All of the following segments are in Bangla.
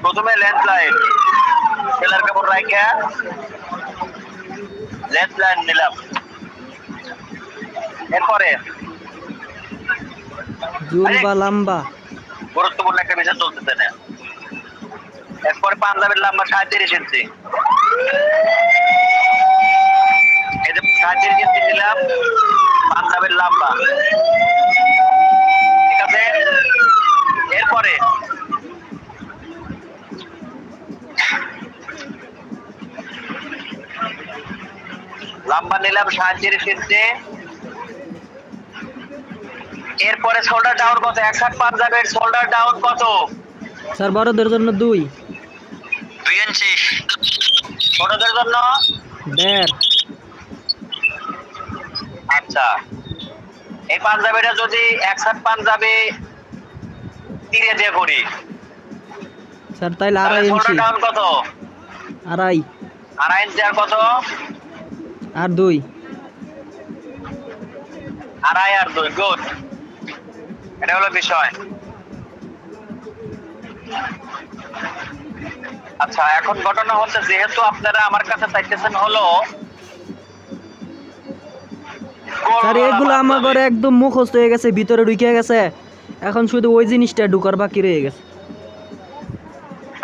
প্রথমে লেন্থ লাইন সেলার কাপড় রাইখা লেন্থ লাইন নিলাম। এরপরে জুল বা লাম্বা গুরুত্বপূর্ণ একটা বিষয় চলতেছে না। এরপরে পাঞ্জাবের লম্বা 37 ইঞ্চি। এই যে 37 ইঞ্চি নিলাম পাঞ্জাবের লম্বা, ঠিক আছে। এরপরে লম্বা নিলাম 37 ইঞ্চি। এরপরে শোল্ডার ডাউন কত? 61 পাঞ্জাবের শোল্ডার ডাউন কত? স্যার বড়দের জন্য 2 ইঞ্চি। ছোটদের জন্য 1.5। আচ্ছা, এই পাঞ্জাবিটা যদি 61 পাঞ্জাবি তীরে দিয়ে করি স্যার তাইলে তাহলে 2.5 শোল্ডার ইঞ্চি। ডাউন কত? 2.5 2.5 ইঞ্চি। আর কত? আর 2। 2.5 আর 2, গুড। এটা হলো বিষয়। আচ্ছা, এখন ঘটনা হচ্ছে যেহেতু আপনারা আমার কাছে চাইতেছেন হলো স্যার এগুলো আমার ঘরে একদম মুখস্থ হয়ে গেছে, ভিতরে ঢুকে গেছে, এখন শুধু ওই জিনিসটা ঢুকার বাকি রয়ে গেছে।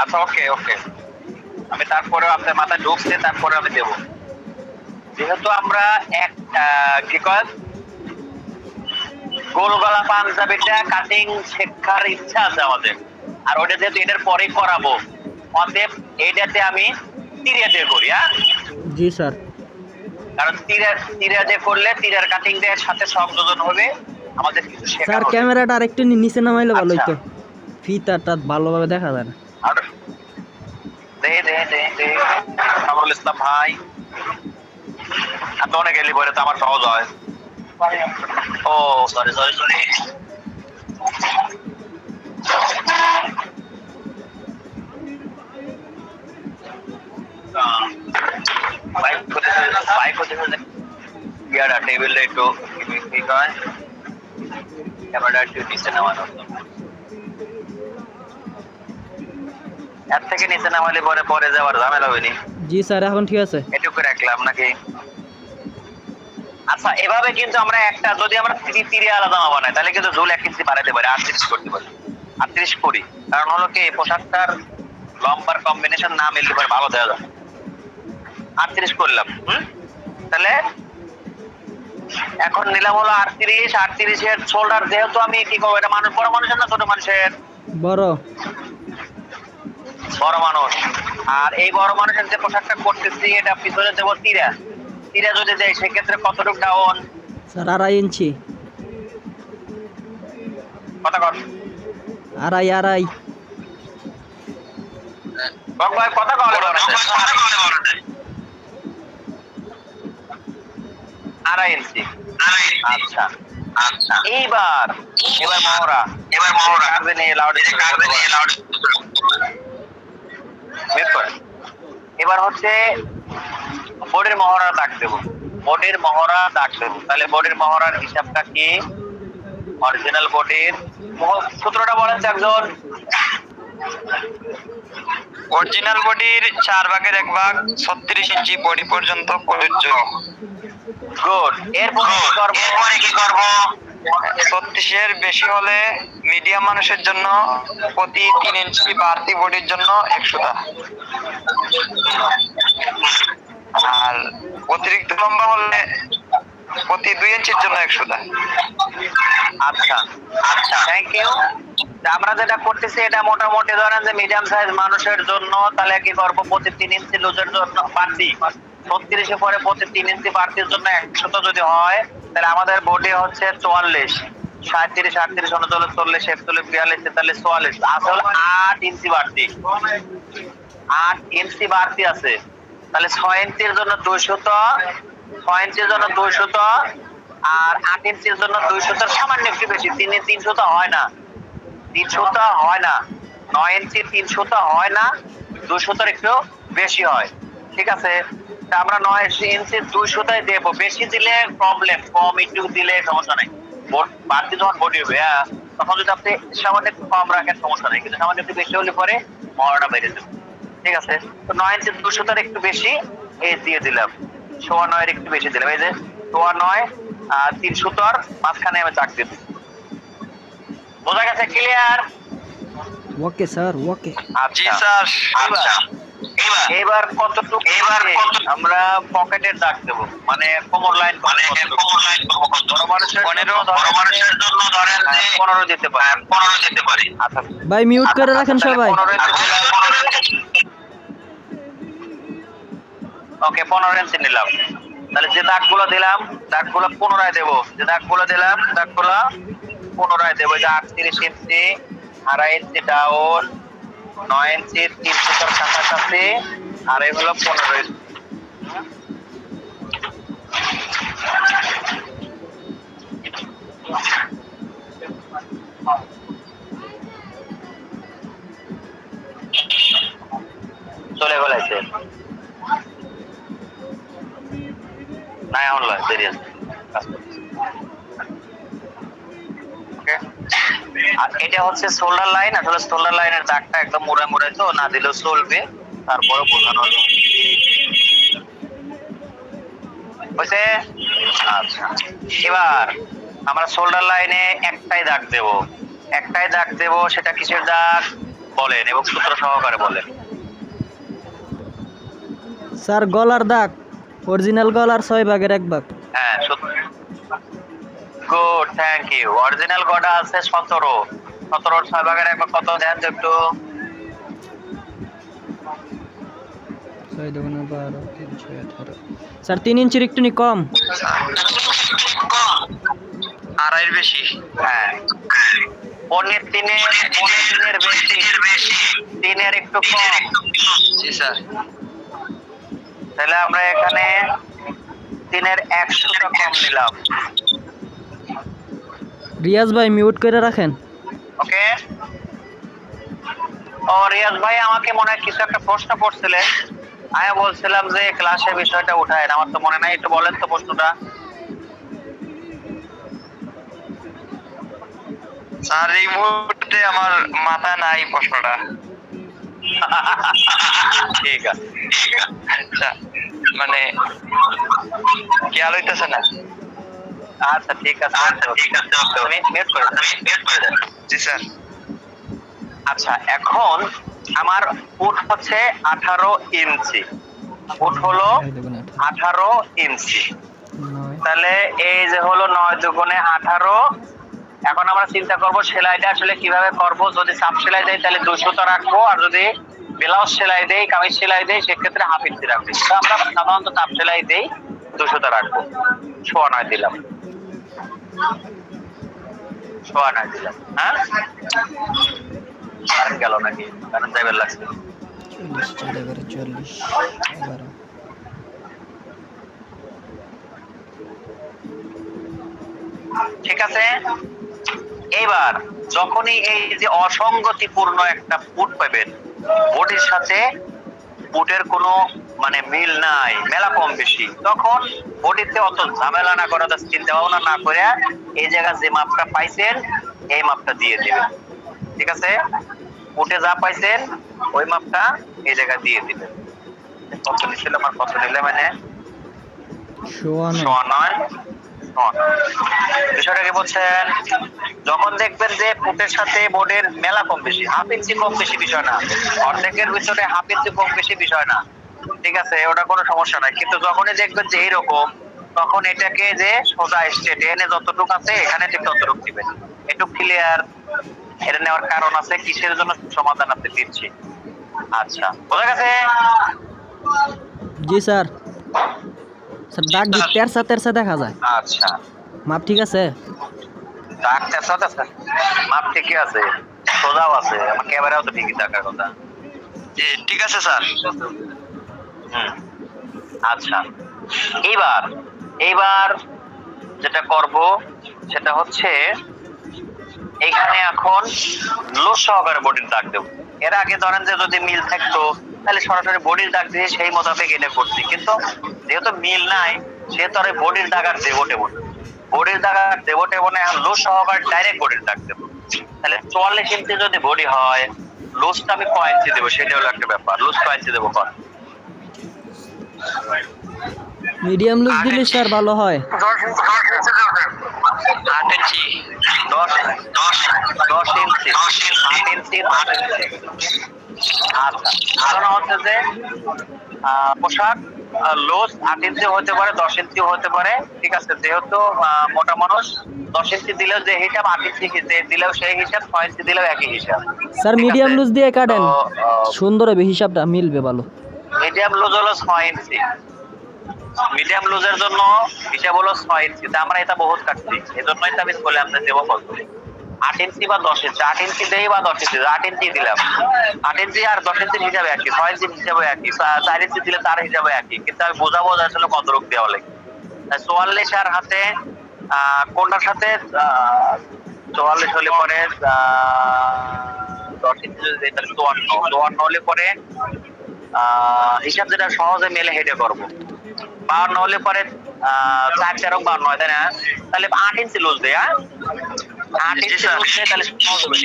আচ্ছা, ওকে ওকে, আমি তারপরে আপনার মাথায় ঢুকছে, তারপরে আমি দেব। যেহেতু আমরা এক কি কয় গোল গলা পাঞ্জাবিটা কাটিং শেখার ইচ্ছা আছে আমাদের, আর ওটা যেহেতু এটার পরেই করাবো, অতএব এইটাতে আমি তীরে দিয়ে করি। হ্যাঁ জি স্যার। কারণ তীরে দিয়ে করলে তীরের কাটিং এর সাথে সংযোজন হবে, আমাদের কিছু শেখা স্যার হবে। ক্যামেরাটা আরেকটু নিচে নামাইলে ভালো আচ্ছা, হইতো, ফিতাটা ভালোভাবে দেখা যায় না। আর দে দে দে দে কামরুল ইসলাম ভাই, এত অনেক গেলি পরে তো আমার সহজ হয়। ও সরি সরি সরি, টেবিলটা একটু ঠিক হয়, ক্যামেরাটা একটু নিচে নামানো। এর থেকে নিচে নামালে পরে পরে যাওয়ার ঝামেলা হয়নি। জি স্যার এখন ঠিক আছে। এটুকু রাখলাম নাকি? আচ্ছা, এভাবে কিন্তু আমরা একটা যদি আমরা তীরে আলাদা জামা বানাই তাহলে কিন্তু ঝুল 1 ইঞ্চি বাড়াতে পারি, 38 করতে পারি। 38 করি, কারণ হলো কি পোশাকটার লম্বার কম্বিনেশন না মিললে পরে ভালো দেওয়া যায়। 38 করলাম। তাহলে এখন নিলাম হলো 38। 38 এর শোল্ডার যেহেতু আমি কি করবো, এটা মানুষ বড় মানুষের না ছোট মানুষের? বড় বড় মানুষ। আর এই বড় মানুষের যে পোশাকটা করতেছি এটা পিছনে দেবো তীরা। তীরা যদি দেয় সেক্ষেত্রে কতটুকু ডাউন? স্যার 2.5 ইঞ্চি। কথা কর 2.5 ভাই, কথা কর। 2.5 ইঞ্চি। আচ্ছা আচ্ছা, এবার মহড়া, কার্ডে নিয়ে লাউড বের কর। এবার হচ্ছে বডির মহড়া দাগ দেবো। বডির মহড়া দাগ দেবো। তাহলে বডির মহড়ার হিসাবটা কি? অরিজিনাল বডির সূত্রটা বলেন একজন। অরিজিনাল বডির 4/1 36 ইঞ্চি বডি পর্যন্ত প্রযোজ্য। গুড। এরপরে কি করব? 36 এর বেশি হলে মিডিয়াম মানুষের জন্য প্রতি 3 ইঞ্চি বাড়তি বডির জন্য 100 টা, আর অতিরিক্ত লম্বা হলে প্রতি 2 ইঞ্চির জন্য 100 টা। আচ্ছা আচ্ছা, থ্যাংক ইউ। আমরা যেটা করতেছি এটা মোটামুটি ধরেন যে মিডিয়াম সাইজ মানুষের জন্য, তাহলে কি করবো প্রতি 3 ইঞ্চি লুজের জন্য বাড়তি 36 পরে প্রতি 3 ইঞ্চি বাড়তির জন্য 100 যদি হয়, তাহলে আমাদের বডি হচ্ছে 44। 37 38 39 40 41 42 43 44, আসলে 8 ইঞ্চি বাড়তি। 8 ইঞ্চি বাড়তি আছে। তাহলে 6 ইঞ্চির জন্য 200, 6 ইঞ্চির জন্য 200, আর 8 ইঞ্চির জন্য 200 সামান্য একটু বেশি। 300 হয় না, 300 হয় না। 9 ইঞ্চি 300 হয় না, 200 একটু বেশি হয়। ঠিক আছে, তা আমরা 9 ইঞ্চি 200 দেবো। বেশি দিলে প্রবলেম, কম একটু দিলে সমস্যা নাই। বাড়তি যখন বডি হবে। তখন যদি আপনি সামান্য একটু কম রাখেন সমস্যা নেই, কিন্তু সামান্য একটু বেশি হলে পরে মহড়াটা বেড়ে যাবে। ঠিক আছে, তো 9 ইঞ্চি 200 একটু বেশি এই দিয়ে দিলাম, 9.25 একটু বেশি দিলাম, এই যে 9.25 আর 300 মাঝখানে আমি চাক দিচ্ছি। বোঝা গেছে? ক্লিয়ার? ওকে স্যার, ওকে। জি আচ্ছা, স্যার। এবার কতটুকু আমরা পকেটের দাগ দেবো, মানে কোমর লাইন, বড় মানুষের 15 দিতে পারি। আচ্ছা ভাই মিউট করে রাখেন সবাই। 15 ইঞ্চি ওকে, 15 ইঞ্চি নিলাম। তাহলে যে দাগগুলো দিলাম দাগগুলো পুনরায় দেবো, যে দাগগুলো দিলাম দাগগুলো পুনরায় দেবো। যে 38 ইঞ্চি, 2.5 ইঞ্চি ডাউন, 9 ইঞ্চি 300 কাছাকাছি, আর এই হলো 15 ইঞ্চি। চলে গেছে না, এখন লয় দেরি আছে, কাজ করতেছি। ওকে, আর এটা হচ্ছে শোল্ডার লাইন। আসলে শোল্ডার লাইনের দাগটা একদম মুড়ে মুড়ে তো না দিলেও চলবে, তারপরে বোঝানো হয়েছে। আচ্ছা, এবার আমরা শোল্ডার লাইনে একটাই দাগ দেব, সেটা কিসের দাগ বলেন এবং সূত্র সহকারে বলেন। স্যার গলার দাগ, অরিজিনাল গলার 6 ভাগের 1 ভাগ। হ্যাঁ, গুড, থ্যাংক ইউ। অরিজিনাল গড়া আছে 17, 17 6 ভাগের 1 ভাগ কত দেন তো একটু? 6 দুগুণে 12, 3 6 18। স্যার 3 ইঞ্চির একটু নি কম। 2.5 বেশি। হ্যাঁ, 3.5 বেশি, 3 একটু কম। জি স্যার। তাহলে আমরা এখানে 3 100টা কম নিলাম। রিয়াজ ভাই মিউট করে রাখেন। ওকে, ও রিয়াজ ভাই আমাকে মনে হয় কিছু একটা প্রশ্ন করছিলেন, আমি বলছিলাম যে ক্লাসে বিষয়টা উঠায়, আমার তো মনে নাই, একটু বলেন তো প্রশ্নটা। স্যার এই মুহূর্তে আমার মাথা নাই প্রশ্নটা। ঠিক আছে, আচ্ছা, মানে খেয়াল হইতেছে না। আচ্ছা ঠিক আছে, তুমি মিউট করে দেন। জি স্যার। আচ্ছা, এখন আমার ফুট হচ্ছে 18 ইঞ্চি, ফুট হলো 18 ইঞ্চি। 9 তাহলে এই যে হলো 9 দুগুণে 18। এখন আমরা চিন্তা করব সেলাইটা আসলে কিভাবে করব। যদি সাপ সেলাই দেই তাহলে 200 রাখবো, আর যদি ব্লাউজ সেলাই দেই, কামিজ সেলাই দেই, সেক্ষেত্রে হাফ ইঞ্চি রাখবো। তো আমরা সাধারণত সাপ সেলাই দেই, 200 রাখবো। 9.5 দিলাম, 9.5 দিলাম। হ্যাঁ, কারেন্ট গেল নাকি? কারেন্ট যাইবার লাগছে। 40 4 11 40 11। ঠিক আছে, এইবার যখনই এই যে অসঙ্গতিপূর্ণ একটা ফুট পাবেন, বডির সাথে ফুটের কোনো মানে মিল নাই, মেলা কম বেশি, তখন বডিতে অত ঝামেলা না করা, চিন্তা ভাবনা না করে এই জায়গা যে মাপটা পাইছেন এই মাপটা দিয়ে দিবেন। ঠিক আছে, ফুটে যা পাইছেন ওই মাপটা এই জায়গা দিয়ে দিবেন। কত নিছিলাম আর কত নিলে মানে 9.9। বিষয়টা কি বলছেন? যখন দেখবেন যে ফুটের সাথে বোর্ডের মেলা কম বেশি, হাফ ইঞ্চি কম বেশি বিষয় না, অর্ধেকের ভিতরে হাফ ইঞ্চি কম বেশি বিষয় না, ঠিক আছে, ওটা কোনো সমস্যা নাই। কিন্তু যখনই দেখবেন যে এইরকম, তখন এটাকে যে সোজা স্ট্রেট এনে যতটুকু আছে এখানে ঠিক ততটুকু দিবেন। একটু ক্লিয়ার? এটা নেওয়ার কারণ আছে, কিসের জন্য সমাধান আপনি দিচ্ছি। আচ্ছা, বোঝা গেছে? জি স্যার। স্যার দাগ তেরসা তেরসা দেখা যায়। আচ্ছা, মাপ ঠিক আছে? দাগ তেরসা আছে, মাপ ঠিকই আছে, সোজাও আছে, আমার ক্যামেরাও তো ঠিকই থাকার কথা। জি ঠিক আছে স্যার। আচ্ছা, এইবার যেটা করব সেটা হচ্ছে এখানে এখন লোড সহকারে বডির দাগ দেব। এর আগে ধরেন যে যদি মিল থাকতো তাহলে সরাসরি বডির দাগ দিয়ে সেই মোতাবেক এটা করছি, কিন্তু যেহেতু মিল নাই সেহেতু আর বডির দাগ আর দেবো টেবো না, বডির দাগ আর দেবো টেবো না, এখন লোড সহকারে ডাইরেক্ট বডির দাগ দেবো। তাহলে 44 ইঞ্চি যদি বডি হয়, লুজটা আমি কয় ইঞ্চি দেবো সেটা হলো একটা ব্যাপার। লুজ কয় ইঞ্চি দেবো কর? মিডিয়াম লুজ দিলে স্যার ভালো হয়। 8 ইঞ্চি 10 ইঞ্চি 8 ইঞ্চি 10 ইঞ্চি। আচ্ছা, ধারণা হচ্ছে যে পোশাক লুজ 8 ইঞ্চি হতে পারে, 10 ইঞ্চি হতে পারে, ঠিক আছে। যেহেতু মোটা মানুষ 10 ইঞ্চি দিলেও যে হিসাব, 8 ইঞ্চি দিলেও সেই হিসাব, 6 ইঞ্চি দিলেও একই হিসাব। স্যার মিডিয়াম লুজ দিয়ে কাটেন, সুন্দর হবে, হিসাবটা মিলবে ভালো। মিডিয়াম লুজ হলো 6 ইঞ্চি। মিডিয়াম লুজের জন্য হিসাব হলো 6 ইঞ্চি। আমরা এটা বহুত কাটছি, এজন্যই তো আমি বলে আপনার দেবো কত, 8 ইঞ্চি বা 10 ইঞ্চি। 8 ইঞ্চি দেই বা 10 ইঞ্চি, 8 ইঞ্চি দিলাম। 8 ইঞ্চি আর 10 ইঞ্চির হিসাবে একই, 6 ইঞ্চির হিসাবে একই, 4 ইঞ্চি দিলে তার হিসাবে একই। কিন্তু আমি বোঝাবো যে আসলে কত রূপ দেওয়া লাগে। 44 আর হাতে কোনটার সাথে 44 হলে পরে 10 ইঞ্চি যদি দেই তাহলে 54 হলে পরে হিসাব যেটা সহজে মেলে হেঁটে করবো। 52 হলে পরে 4 4 52 হয়, তাই না? তাহলে 8 ইঞ্চি লুজ দেয়। 8 ইঞ্চি লুজ দেয়, তাহলে সহজ হবে।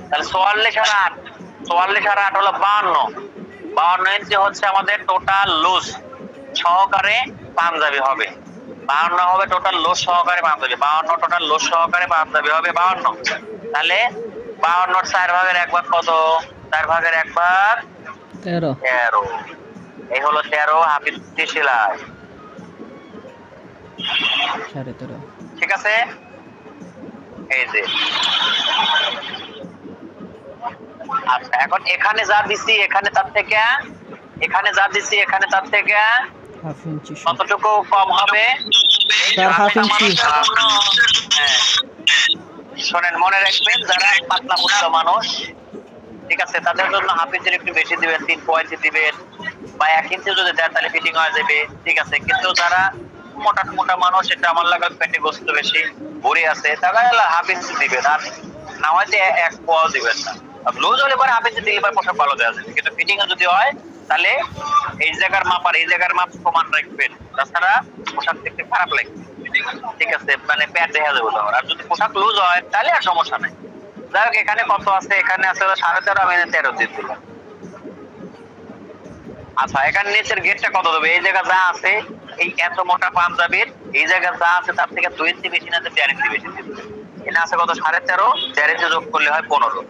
তাহলে 44 আর 8, 44 আর 8 হলো 52। 52 ইঞ্চি হচ্ছে আমাদের টোটাল লুজ সহকারে পাঞ্জাবি হবে। 52 হবে টোটাল লুজ সহকারে পাঞ্জাবি। 52 টোটাল লুজ সহকারে পাঞ্জাবি হবে 52। তাহলে 52 4 ভাগের 1 ভাগ কত? 4 ভাগের 1 ভাগ 13। 13। এই হলো 13 হাফ ইঞ্চি সেলাই, 13.5। ঠিক আছে। এই যে আচ্ছা, এখন এখানে যা দিছি এখানে তার থেকে, এখানে যা দিছি এখানে তার থেকে হাফ ইঞ্চি কতটুকু কম হবে? Sir half inch. হ্যাঁ, শোনেন, মনে রাখবেন যারা পাতলা পুতলা মানুষ, ঠিক আছে, তাদের জন্য হাফ ইঞ্চির একটু বেশি দিবেন, 3 ইঞ্চি দিবেন, বা 1 ইঞ্চি যদি দেয় তাহলে ফিটিং হয়ে যাবে, ঠিক আছে। কিন্তু যারা মোটা মোটা মানুষ, এটা আমার লাগা পেটে গোস্ত বেশি ভরে আছে, তারা হাফ ইঞ্চি দিবেন। আর না হয়তো 1 পোয়াও দিবেন না। লুজ হলে পরে হাফ ইঞ্চি দিলে পরে পোশাক ভালো দেওয়া যাবে। কিন্তু ফিটিং এ যদি হয় তাহলে এই জায়গার মাপ আর এই জায়গার মাপ সমান রাখবেন, তাছাড়া পোশাক দেখতে খারাপ লাগবে, ঠিক আছে, মানে প্যাট দেখা যাবে তখন। আর যদি পোশাক লুজ হয় তাহলে আর সমস্যা নাই। যাই হোক, এখানে কত আছে? এখানে আছে 13.5, আমি 13 দিয়ে দিলাম। আচ্ছা, এখানে নিচের গেটটা কত দেবে? এই জায়গা যা আছে, এই এত মোটা পাঞ্জাবির এই জায়গা যা আছে তার থেকে 2 ইঞ্চি বেশি না, 4 ইঞ্চি বেশি দিবে। এখানে আছে কত? 13.5, 4 ইঞ্চি যোগ করলে হয় 15।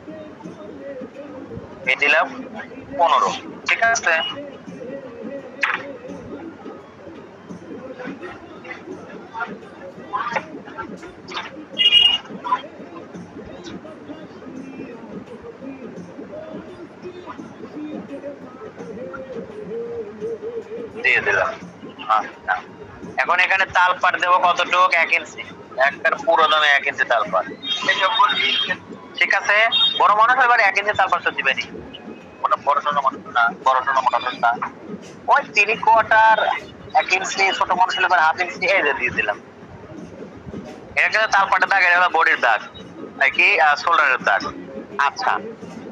এই দিলাম 15, ঠিক আছে। দিয়ে দিলাম। আচ্ছা, এখন এখানে তাল পাট দেবো কতটুক? 1 ইঞ্চি, একটার পুরো দামে 1 ইঞ্চি তাল পাট, ঠিক আছে। বড় মানুষ এবার 1 ইঞ্চি তাল পাট তো দিবেনি, ওটা বড় ছোট মানুষ না, বড় ছোট মোটা মানুষ না, ওই 3/4 1 ইঞ্চি, ছোট মানুষ হলে এবার হাফ ইঞ্চি, এই যে দিয়ে দিলাম। এটা কিন্তু তাল পাটের দাগ, এটা হলো বডির দাগ, কি শোল্ডারের দাগ। আচ্ছা,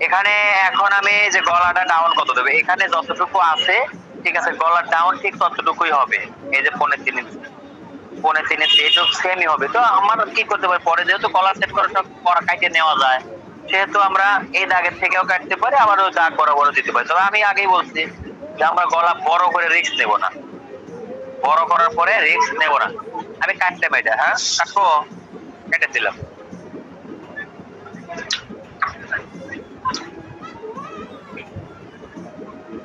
এখানে এখন আমি যে গলাটা ডাউন কত দেবে? এখানে যতটুকু আছে, ঠিক আছে, গলার ডাউন ঠিক ততটুকুই হবে। এই যে 3.5 ইঞ্চি, 3.5 ইঞ্চি, এইটুকু সেমই হবে। তো আমার কি করতে পারি পরে, যেহেতু গলা সেট করে সব করা কাটিয়ে নেওয়া যায়, সেহেতু আমরা এই দাগের থেকেও কাটতে পারি, আবার ওই দাগ বরাবর দিতে পারি। তবে আমি আগেই বলছি যে আমরা গলা বড় করে রিস্ক নেব না, বড় করার পরে রিস্ক নেব না। আমি কাটতে পারি, হ্যাঁ কাটবো, কেটে দিলাম।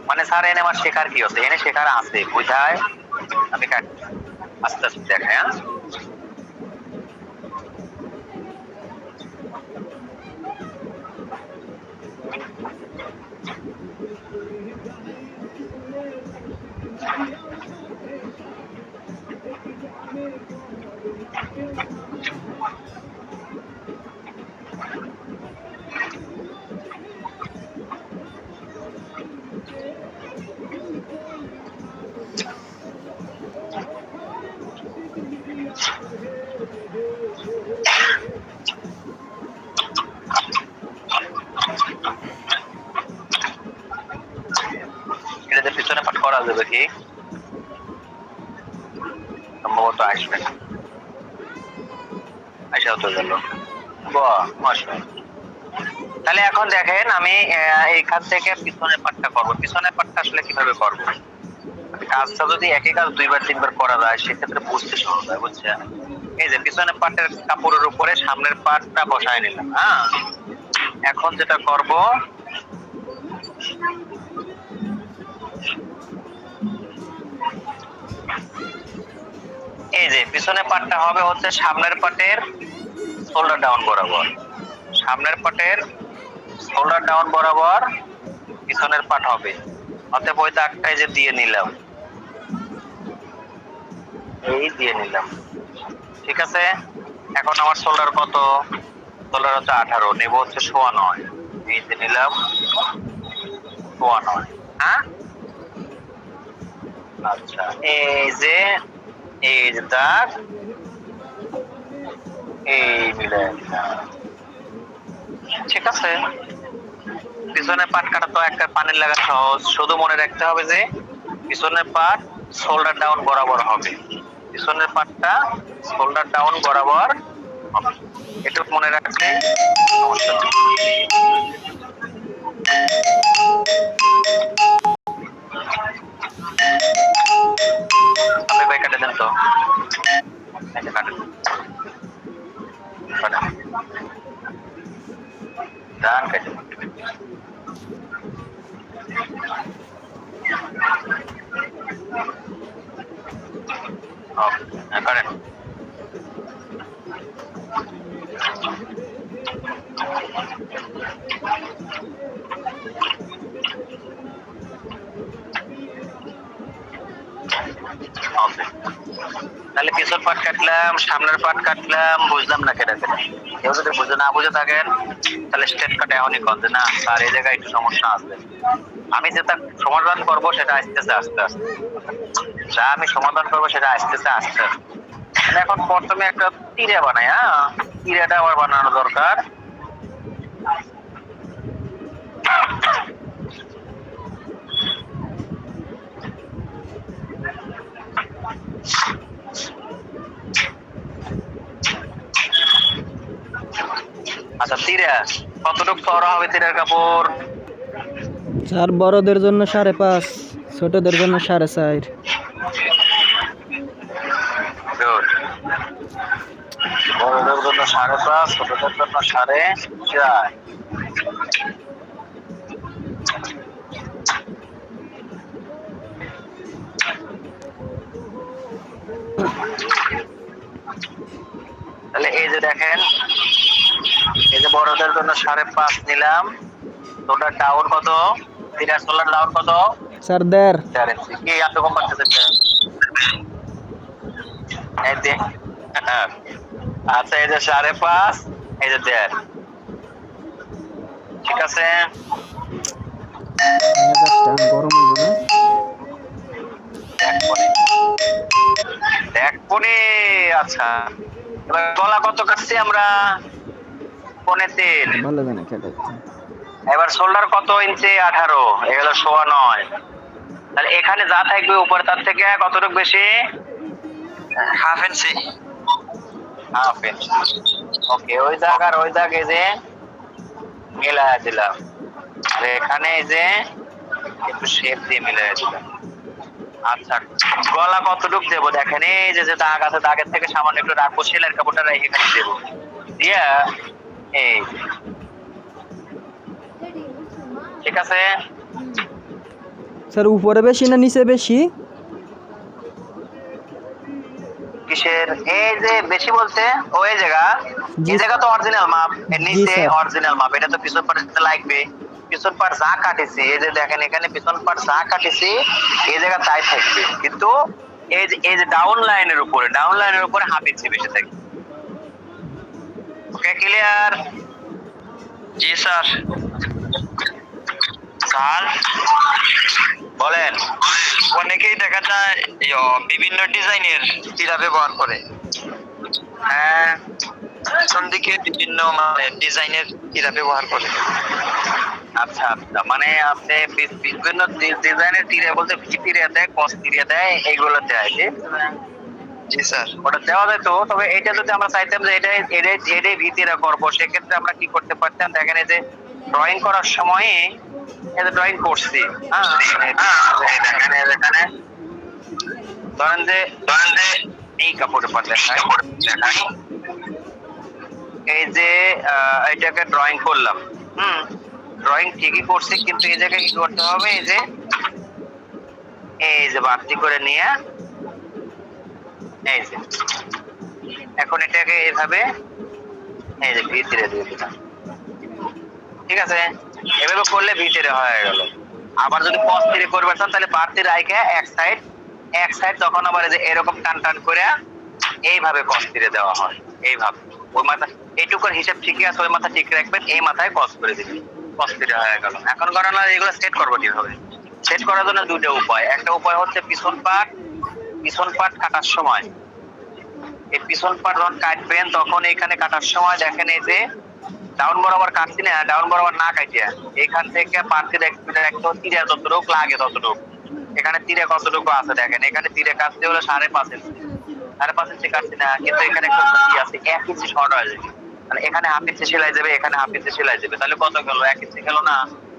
মানে স্যার এনে আমার শেখার কি হচ্ছে? এনে শেখার আছে বুঝায়, আমি কাটছি আস্তে আস্তে, দেখায়। হ্যাঁ, এটাতে পিছনে পাঠ করা যাবে কি? সম্ভবত আসবে না, আসাও তো গেল। বাহ, মাশাআল্লাহ। তাহলে এখন দেখেন আমি এইখান থেকে পিছনের পাটটা করব। পিছনের পাটটা আসলে কিভাবে করব? কাজটা যদি একই কাজ দুইবার তিনবার করা যায় সেক্ষেত্রে বুঝতে সহজ হয়, বুঝছেন? এই যে পিছনের পাটের কাপড়ের উপরে সামনের পাটটা বসায় নিলাম, হ্যাঁ। এখন যেটা করব, এই যে পিছনের পাটটা হবে হচ্ছে সামনের পাটের শোল্ডার ডাউন বরাবর, সামনের পাটের শোল্ডার ডাউন বরাবর পিছনের পাট হবে। অতএব ওই দাগটাই যে দিয়ে নিলাম, এই দিয়ে নিলাম, ঠিক আছে। এখন আমার শোল্ডার কত? শোল্ডার হচ্ছে 18, নেব হচ্ছে 9.5, এই যে নিলাম 9.5, হ্যাঁ। আচ্ছা, এই যে দাগ, এই মিলে দিলাম, ঠিক আছে। পিছনের পাট কাটা তো একটা পানির লাগা সহজ, শুধু মনে রাখতে হবে যে পিছনের পাট শোল্ডার ডাউন বরাবর হবে, পিছনের পাটটা শোল্ডার ডাউন বরাবর হবে, একটু মনে রাখলে সমস্যা নেই। আপনি ভাই কাটে দেন তো, এই যে কাটে দেন, কাটেন। ডান কেটে দেন। হ্যাঁ, কাটেন। ওকে। তাহলে পিছন পাট কাটলাম, সামনের পাট কাটলাম, বুঝলাম না কেটে দিলাম। কেউ যদি বুঝে না বুঝে থাকেন তাহলে স্টেট কাটে এখনই কন যে না স্যার এই জায়গায় একটু সমস্যা আছে। আমি যেটা সমাধান করব সেটা আসতেছে আস্তে আস্তে, যা আমি সমাধান করব সেটা আসতেছে আস্তে আস্তে। মানে এখন প্রথমে একটা তীরে বানাই, হ্যাঁ, তীরেটা আবার বানানো দরকার। আচ্ছা, তীরে কতটুকু চওড়া হবে তীরের কাপড়? স্যার বড়দের জন্য 5.5, ছোটদের জন্য 4.5। Good. বড়দের জন্য 5.5, ছোটদের জন্য 4.5। তাহলে এই যে দেখেন, এই যে বড়দের জন্য 5.5 নিলাম, টোটাল ডাউন কত? তিরার সোলার ডাউন কত? স্যার 1.5। 4 ইঞ্চি। কি এত কম পারতেছে? এই যে আচ্ছা, এই যে 5.5, এই যে 1.5, ঠিক আছে। গরম হইব না? দেখবনি। আচ্ছা, এবার গলা কত কাটছি আমরা? 3.25। ভালো জানা কেটে। এবার শোল্ডার কত ইঞ্চি? 18, এগুলো 9.25। তাহলে এখানে যা থাকবে উপরে তার থেকে কতটুকু বেশি? Half inch. Half inch. ওকে, ওই দাগ আর ওই দাগ এই যে মিলাই দিলাম, আর এখানে এই যে একটু শেপ দিয়ে মিলাই দিলাম। আচ্ছা, গলা কতটুকু দেবো দেখেন, এই যে যে দাগ আছে দাগের থেকে সামান্য একটু রাখবো, সেলের কাপড়টা রেখে এখানে দেবো, দিয়া এই, ঠিক আছে। স্যার উপরে বেশি না নিচে বেশি? কিসের? এই যে বেশি বলতে ওই জায়গা, এই জায়গা তো অরিজিনাল মাপ, এর নিচে অরিজিনাল মাপ, এটা তো পিছন পাটে লাগবে। পিছন পাট যা কাটেছি, এই যে দেখেন এখানে পিছন পাট যা কাটেছি এই জায়গা তাই থাকবে, কিন্তু এই যে ডাউন লাইনের উপরে হাফ ইঞ্চি বেশি থাকবে। ওকে, ক্লিয়ার? জি স্যার। স্যার বলেন। অনেকেই দেখা যায় বিভিন্ন ডিজাইনের চিরা ব্যবহার করে। হ্যাঁ, পিছন দিকে বিভিন্ন মানে ডিজাইনের চিরা ব্যবহার করে। আচ্ছা আচ্ছা, মানে আপনি বিভিন্ন ডিজাইনের তীরে বলতে ভি তীরে দেয়, কস তীরে দেয়, এইগুলো দেয়, ঠিক? জি স্যার। ওটা দেওয়া যেত, তবে এটা যদি আমরা চাইতাম যে এটাই ভিত্তিরা করবো, সেক্ষেত্রে আমরা কি করতে পারতাম, দেখেন এই যে ড্রয়িং করার সময় এই যে ড্রয়িং করছি, হ্যাঁ দেখেন এখানে ধরেন যে এই কাপড়ের পার দেখাই, এই যে এটাকে ড্রয়িং করলাম, ড্রয়িং ঠিকই করছি, কিন্তু এই জায়গায় কি করতে হবে, এই যে বাড়তি করে নিয়ে এই যে এখন এটাকে এইভাবে এই যে ভিতরে দিয়ে দিলাম, ঠিক আছে। এভাবে করলে ভিতরে হয়ে গেল। আবার যদি পস্তিরে করবে চান তাহলে বাড়তি রাইখে এক সাইড তখন আবার এই যে এরকম টান টান করে এইভাবে পস্তিরে দেওয়া হয়, এইভাবে। ওই মাথা এইটুকুর হিসাব ঠিকই আছে, ওই মাথা ঠিক রাখবেন, এই মাথায় কস করে দিবেন, পস্তিরে হয়ে গেল। এখন কারণ এগুলো সেট করবো কিভাবে? সেট করার জন্য দুইটা উপায়। একটা উপায় হচ্ছে পিছন পাট কাটার সময়, এই পিছন পাট যখন কাটবেন তখন এখানে কাটার সময় দেখেন এই যে ডাউন বরাবর কাটছি না, ডাউন বরাবর না কাটিয়া এখান থেকে পার্টি একটু তীরে যতটুকু লাগে ততটুকু, এখানে তীরে কতটুকু আছে দেখেন, এখানে তীরে কাটতে হলে 5.5 ইঞ্চি, 5.5 ইঞ্চি কাটছি না, কিন্তু এখানে একটু কি আছে 1 ইঞ্চি শর্ট হয়ে যাবে, মানে এখানে হাফ ইঞ্চি সেলাই যাবে, এখানে হাফ ইঞ্চি সেলাই যাবে, তাহলে কত গেল? 1 ইঞ্চি গেল না?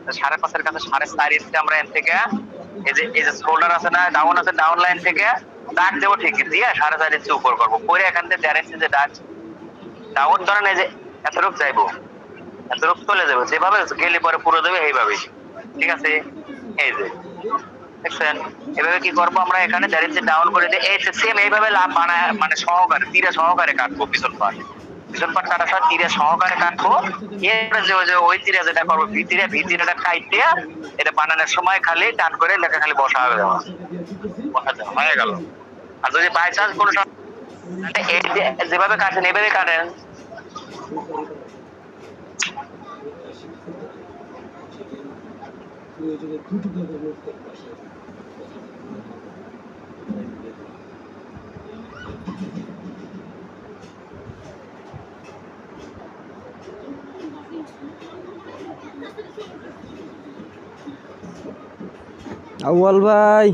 5.5 এর কাছে 4.5 ইঞ্চি আমরা এর থেকে এই যে শোল্ডার আছে না, ডাউন আছে, ডাউন লাইন থেকে দাগ দেবো ঠিকই, দিয়ে 4.5 ইঞ্চি উপর করবো, করে এখান থেকে 1.5 ইঞ্চি যে দাগ ডাউন ধরেন এই যে এতটুক যাইবো, এতটুক চলে যাবে, যেভাবে গেলে পরে পুরো দেবে এইভাবে, ঠিক আছে। এই যে দেখছেন, এভাবে কি করবো আমরা, এখানে 1.5 ইঞ্চি ডাউন করে দিয়ে এই সেম এইভাবে লাভ বানায়, মানে সহকারে তীরে সহকারে কাটবো, পিছন পাট কাটার সময় তীরে সহকারে কাটবো। এরপরে যে ওই তীরে যেটা করবো, ভিতরেটা কাটতে এটা বানানোর সময় খালি টান করে লেখা খালি বসা হবে, হয়ে গেল। আর যদি বাই চান্স কোনো যেভাবে কাটেন এভাবে কাটেন, আউয়াল ভাই,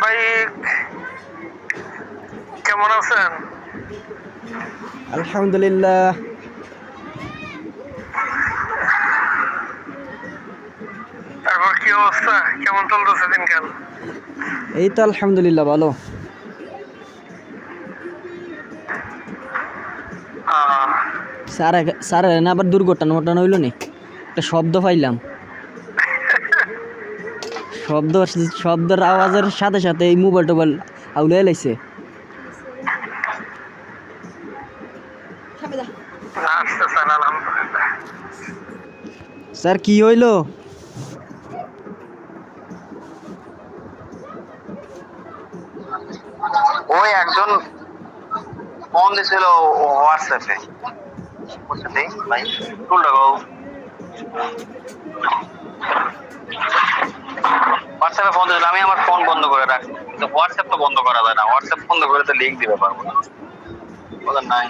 ভাই কেমন আছেন? আলহামদুলিল্লাহ। তারপর কি অবস্থা, কেমন চলতেছে দিনকাল? এই তো আলহামদুলিল্লাহ ভালো। স্যার না আবার দুর্ঘটনা হইল নি, একটা শব্দ পাইলাম, শব্দের আওয়াজের সাথে সাথে এই মোবাইল টোবাইল আউলে লাইছে। স্যার কি হইল? ওই একজন ফোন দিছিল হোয়াটসঅ্যাপে, বুঝলি ভাই, টুল লাগাও, হোয়াটসঅ্যাপে ফোন দিছিল, আমি আমার ফোন বন্ধ করে রাখছি, কিন্তু হোয়াটসঅ্যাপ তো বন্ধ করা যায় না, হোয়াটসঅ্যাপ বন্ধ করে তো লিঙ্ক দিতে পারবো না, বলেন নাই।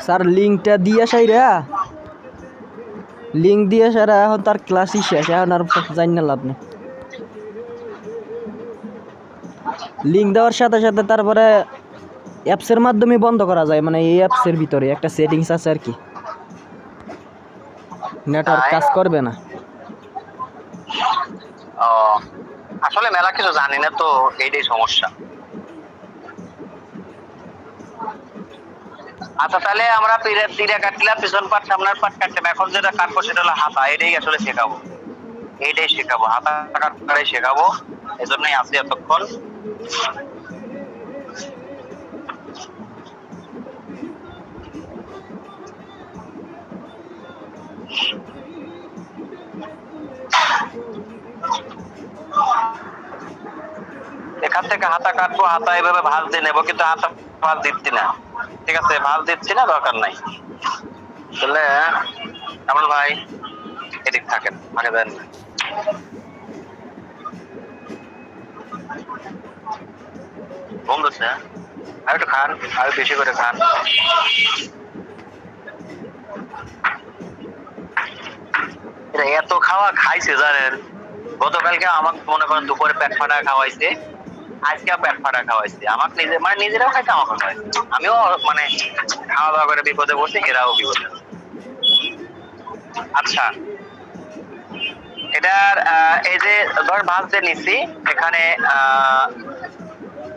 স্যার লিঙ্কটা দিয়ে সারা এখন তার ক্লাসই শেষ, এখন আর জানি না লাভ নেই। লিঙ্ক দেওয়ার সাথে সাথে তারপরে অ্যাপসের মাধ্যমে বন্ধ করা যায়, মানে এই অ্যাপসের ভিতরে একটা সেটিংস আছে আর কি, নেটওয়ার্ক কাজ করবে না। আসলে মেলা কিছু জানি না তো, এইটাই সমস্যা। আচ্ছা তাহলে আমরা তীরে কাটলাম, পিছন পাট সামনের পাট কাটলাম, এখন যেটা কাটবো সেটা হলো হাতা, এটাই আসলে শেখাবো, হাতা কাটাই শেখাবো, এজন্যই আছি এতক্ষণ। এখান থেকে হাতা কাটবো, হাতা এইভাবে ভাঁজ দিয়ে নেবো, কিন্তু হাতা ভাঁজ দিচ্ছি না, ঠিক আছে, ভাঁজ দিচ্ছি না, দরকার নাই। তাহলে আমার ভাই এদিক থাকেন, আগে দেন, বন্ধুছে আর একটু খান, আর বেশি করে খান। এত খাওয়া খাইছে জানেন, গতকালকে আমাকে মনে করেন দুপুরে পেট ফাটা খাওয়াইছে, আজকে পেট ফাটা খাওয়াইছে, আমাকে নিজে মানে নিজেরাও খাইছে, আমাকে খাওয়াইছে, আমিও মানে খাওয়া দাওয়া করে বিপদে পড়ছি, এরাও বিপদে। আচ্ছা, এটার এই যে ধর ভাঁজ যে নিছি, এখানে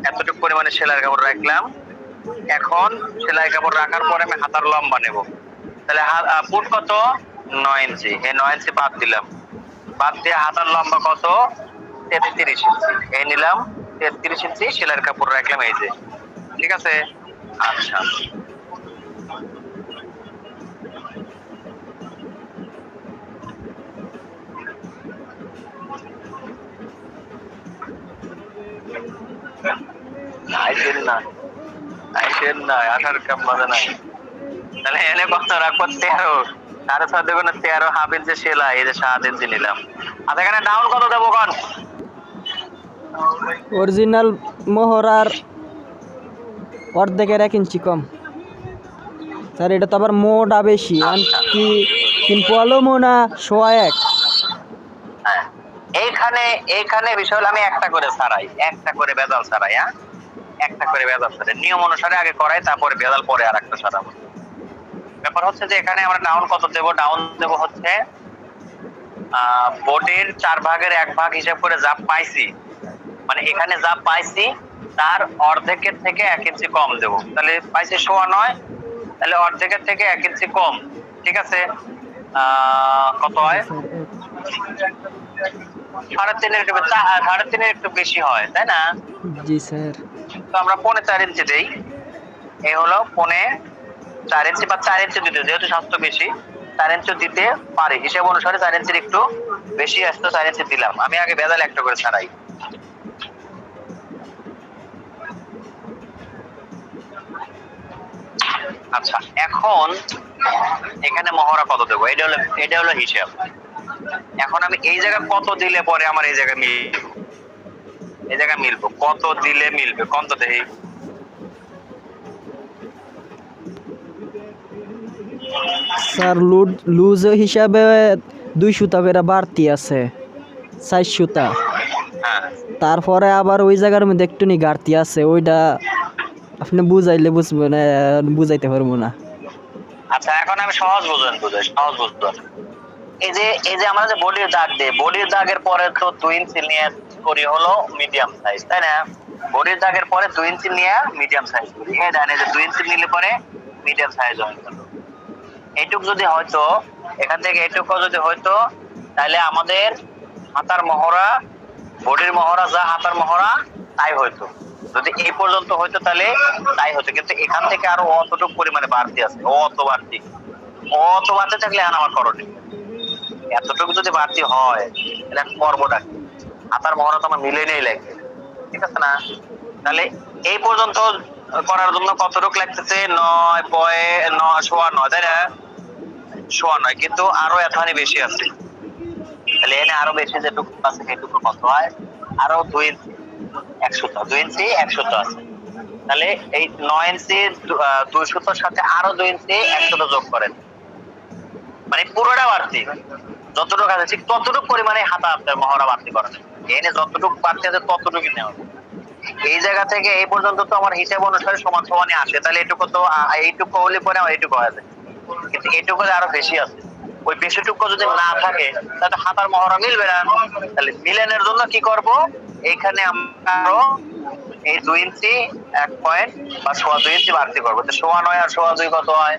এতটুকু পরিমাণে সেলাই কাপড় রাখলাম। এখন সেলাই কাপড় রাখার পরে আমি হাতার লম্বা নেব। তাহলে ফুট কত? 9 ইঞ্চি। এই 9 ইঞ্চি বাদ দিলাম, বাদ দিয়ে হাতার লম্বা কত? 33 ইঞ্চি। এই নিলাম 33 ইঞ্চি সেলাইয়ের কাপড় রাখলাম, এই যে, ঠিক আছে। আচ্ছা, আইসেন না, আইসেন না, 18 কাপ বাজে নাই। তাহলে এনে কত রাখবো? 13। 7.5 দেবো না, 13 হাফ ইঞ্চি সেলাই, এই যে 7 ইঞ্চি নিলাম। আচ্ছা, এখানে ডাউন কত দেবো কন? অরিজিনাল মোহরার অর্ধেকের 1 ইঞ্চি কম স্যার। এটা তো আবার মোটা বেশি, কি 3 পোয়ালো মোনা 1.1। হ্যাঁ, এইখানে এইখানে বিষয় হলো আমি একটা করে ছাড়াই, একটা করে বেজাল ছাড়াই। হ্যাঁ, একটা করে বেজাল ছাড়াই, নিয়ম অনুসারে আগে করাই, তারপরে বেজাল পরে আর একটা ছাড়াবো। ব্যাপার হচ্ছে যে এখানে আমরা ডাউন কত দেব? ডাউন দেব হচ্ছে বডির 4 ভাগের 1 ভাগ হিসাব করে যা পাইছি, মানে এখানে যা পাইছি তার অর্ধেকের থেকে 1 ইঞ্চি কম দেব। তাহলে পাইছি 9.5, তাহলে অর্ধেকের থেকে 1 ইঞ্চি কম, ঠিক আছে। কত হয়? 3.5 একটু বেশি হয়, তাই না? জি স্যার। তো আমরা 4.5 ইঞ্চি দেই। এই হলো 4.5 ইঞ্চি বা 4 ইঞ্চি দিতে, যেহেতু স্বাস্থ্য বেশি 4 ইঞ্চি দিতে পারি, হিসাব অনুসারে 4 ইঞ্চির একটু বেশি আসতো, 4 ইঞ্চি দিলাম। আমি আগে বেজাল একটা করে ছাড়াই। আচ্ছা, এখন এখানে মহড়া কত দেবো? এটা হলো হিসাব। এখন আমি এই জায়গায় কত দিলে পরে আমার এই জায়গায় মিলবে, এই জায়গায় মিলবো, কত দিলে মিলবে কত দেই? স্যার লুজ হিসাবে 2 সুতা করে বাড়তি আছে, 4 সুতা। হ্যাঁ, তারপরে আবার ওই জায়গার মধ্যে একটু নি ঘাটতি আছে, ওইটা আপনি বুঝাইলে বুঝবো না, বুঝাইতে পারবো না। আচ্ছা, এখন আমি সহজ বুঝাই, সহজ বুঝবেন। এই যে আমরা যে বডির দাগ দেই, বডির দাগের পরে তো 2 ইঞ্চি নিয়ে করি হলো মিডিয়াম সাইজ, তাই না? বডির দাগের পরে 2 ইঞ্চি নিয়ে মিডিয়াম সাইজ করি। এই জানেন যে 2 ইঞ্চি নিলে পরে মিডিয়াম সাইজ হয়ে গেল। এইটুক যদি হয়তো, এখান থেকে এইটুকু যদি হয়তো, তাহলে আমাদের হাতার মহড়া, বডির মহড়া যা হাতার মহড়া তাই হয়তো। যদি এই পর্যন্ত হয়তো তাহলে তাই হতো, কিন্তু এখান থেকে আরো অতটুকু পরিমাণে বাড়তি আছে, অত বাড়তি, অত বাড়তি থাকলে আর আমার করণীয়। এতটুকু যদি বাড়তি হয় তাহলে পর্বটা হাতার মহড়া তো আমার মিলে নেই লাগবে, ঠিক আছে না? তাহলে এই পর্যন্ত করার জন্য কতটুকু লাগতেছে? 9.9, তাই না? 9.5, কিন্তু আরো এতখানি বেশি আছে। তাহলে এনে আরো বেশি যেটুকু আছে সেটুকু কত হয়? আরো 2 ইঞ্চি 1 সুতা, 2 ইঞ্চি 1 সুতা আছে। তাহলে এই 9 ইঞ্চি 2 সুতার সাথে আরো 2 ইঞ্চি 1 সুতা যোগ করেন, মানে পুরোটা বাড়তি। যতটুকু আছে ঠিক ততটুকু পরিমাণে হাতা আপনার মহড়া বাড়তি করেন। এনে যতটুকু বাড়তি আছে ততটুকু নেওয়া। এই জায়গা থেকে এই পর্যন্ত তো আমার হিসাব অনুসারে সমান সমানই আসে, তাহলে এটুকু তো এইটুকু হলে পরে এইটুকু হয়ে যায়, কিন্তু এইটুকু আরো বেশি আছে। ওই বেশিটুকু যদি না থাকে তাহলে হাতার মহড়া মিলবে না। তাহলে মিলানোর জন্য কি করব? এইখানে আমরা আরো এই 2 ইঞ্চি 1 পয়েন্ট বা 2.5 ইঞ্চি বাড়তি করবো। তো 9.5 আর 2.5 কত হয়?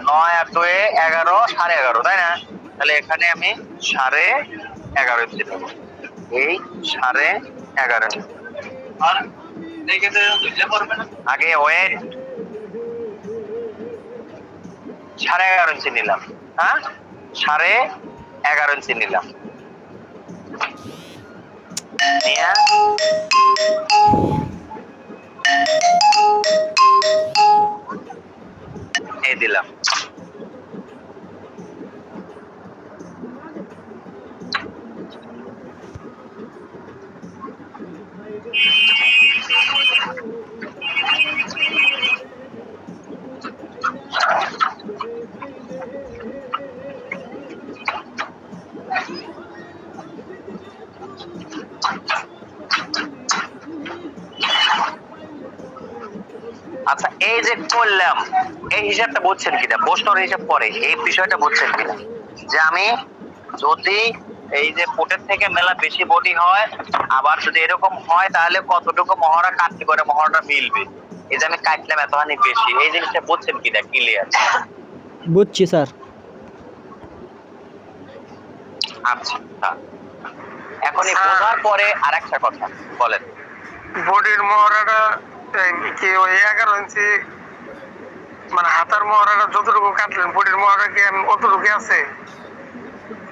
9 আর 2 11, 11.5, তাই না? তাহলে এখানে আমি 11.5 ইঞ্চি দেবো, এই 11.5 ইঞ্চি। আগে ওয়েট 11.5 ইঞ্চি নিলাম, হ্যাঁ, 11.5 ইঞ্চি নিলাম, এই দিলাম। এই যে করলাম, এই হিসাবটা বুঝছেন কিনা, প্রশ্নের হিসাব পরে এই বিষয়টা বুঝছেন কিনা, যে আমি যদি এই যে ফুটের থেকে মেলা বেশি বডি হয়, আবার যদি এরকম হয় তাহলে কতটুকু মহড়া কাটতে করে মহড়াটা মিলবে, এই যে আমি কাটলাম এতখানি বেশি, এই জিনিসটা বুঝছেন কিনা, ক্লিয়ার? বুঝছি স্যার। আচ্ছা, এখন এই বোঝার পরে আরেকটা কথা বলেন। বডির মহড়াটা কি ওই 11 ইঞ্চি, মানে হাতার মহড়াটা যতটুকু কাটলেন বডির মহড়া কি অতটুকু আছে?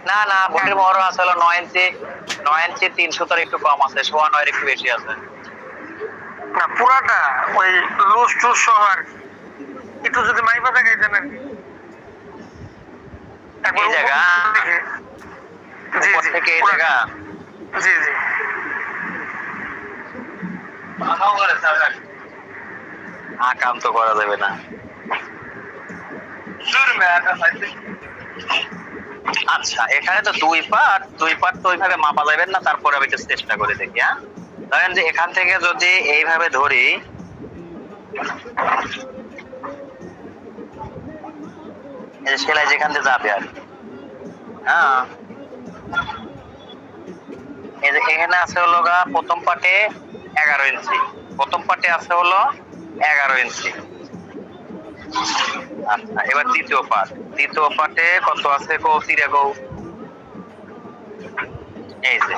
না না, বডির মহড়া আছে হলো 9 ইঞ্চি, 9 ইঞ্চি 300 একটু কম আছে, 9.5 একটু বেশি আছে। না পুরাটা ওই লুজ টুজ সহ আর কি, একটু যদি মাইপা দেখাইতেন আর কি। একবার এই জায়গা দেখে। জি উপর জি থেকে এই পুরাটা। জায়গা জি জি কাম তো করা যাবে না। আচ্ছা, এখানে তো দুই পার্ট তো ওইভাবে মাপা যাবে না, তারপরে আমি একটু চেষ্টা করে দেখি। হ্যাঁ, ধরেন যে এখান থেকে যদি এইভাবে ধরি, এই যে সেলাই যেখান থেকে যাবে আর কি। হ্যাঁ, এই যে এখানে আছে হলো প্রথম পার্টে 11 ইঞ্চি, প্রথম পার্টে আছে হলো 11 ইঞ্চি। আচ্ছা, এবার দ্বিতীয় পার্টে কত আছে কৌ তিরে কৌ, এই যে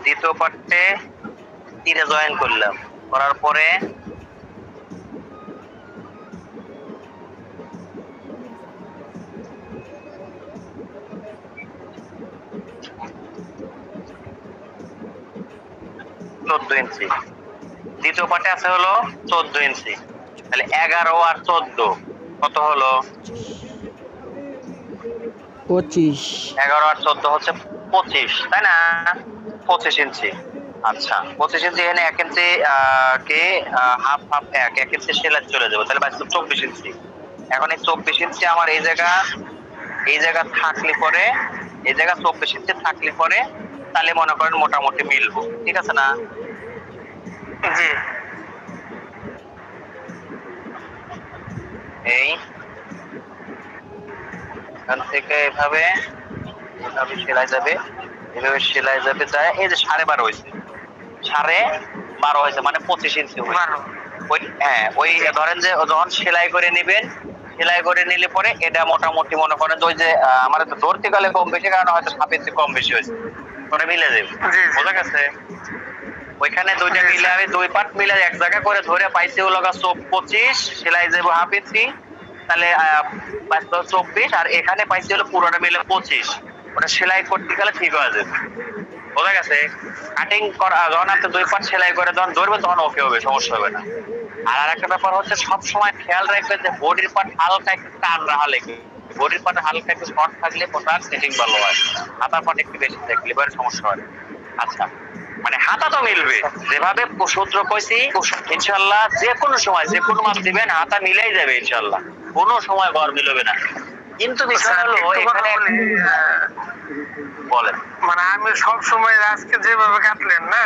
দ্বিতীয় পার্টে তিরে জয়েন করলাম, করার পরে চোদ্দ ইঞ্চি, দ্বিতীয় পার্টে আছে হলো 14 ইঞ্চি, তাহলে 11 আর 14 কত হলো? 25। 11 আর 14 হচ্ছে 25, তাই না? 25 ইঞ্চি। আচ্ছা, 25 ইঞ্চি, এখানে 1 ইঞ্চি কে হাফ হাফ 1 ইঞ্চি সেলাই চলে যাবে, তাহলে বাকি 24 ইঞ্চি। এখন এই 24 ইঞ্চি আমার এই জায়গা থাকলে পরে, এই জায়গা 24 ইঞ্চি থাকলে পরে তাহলে মনে করেন মোটামুটি মিলবো, ঠিক আছে না? জি এই এখান থেকে এভাবে সেলাই যাবে, যায় এই যে 12.5 হয়েছে, 12.5 হয়েছে, মানে 25 ইঞ্চি হয়েছে। ভালো। ওই হ্যাঁ, ওই ধরেন যে যখন সেলাই করে নেবেন, সেলাই করে নিলে পরে এটা মোটামুটি মনে করেন ওই যে আমার তো ধরতে গেলে কম বেশি, কারণ হয়তো 7 ইঞ্চি কম বেশি হয়েছে, ওটা মিলে যাবে। জি। বোঝা গেছে? ওইখানে দুইটা মিলে আমি দুই পার্ট মিলে এক জায়গা করে ধরে পাইছি হলো 25, সেলাই যাবো হাফ ইঞ্চি, তাহলে 24, আর এখানে পাইছি হলো পুরোটা মিলে 25, ওটা সেলাই করতে গেলে ঠিক হয়ে যাবে। বোঝা গেছে? কাটিং করা যখন আপনি দুই পার্ট সেলাই করে যখন ধরবেন তখন ওকে হবে, সমস্যা হবে না। আর আরেকটা ব্যাপার হচ্ছে সব সময় খেয়াল রাখবেন যে বডির পার্ট হালকা একটু টান রাখা লেগে, বডির পার্ট হালকা একটু শর্ট থাকলে পোশাক সেটিং ভালো হয়, হাতার পার্ট একটু বেশি থাকলে এবার সমস্যা হয়। আচ্ছা, মানে হাতা তো মিলবে, যেভাবে সূত্র কইছি ইনশাল্লাহ যে কোনো সময় যে কোনো মাপ দিবেন হাতা মিলাই যাবে ইনশাল্লাহ, কোনো সময় ঘর মিলবে না। কিন্তু বিষয় হলো এখানে বলেন, মানে আমি সব সময় আজকে যেভাবে কাটলেন না,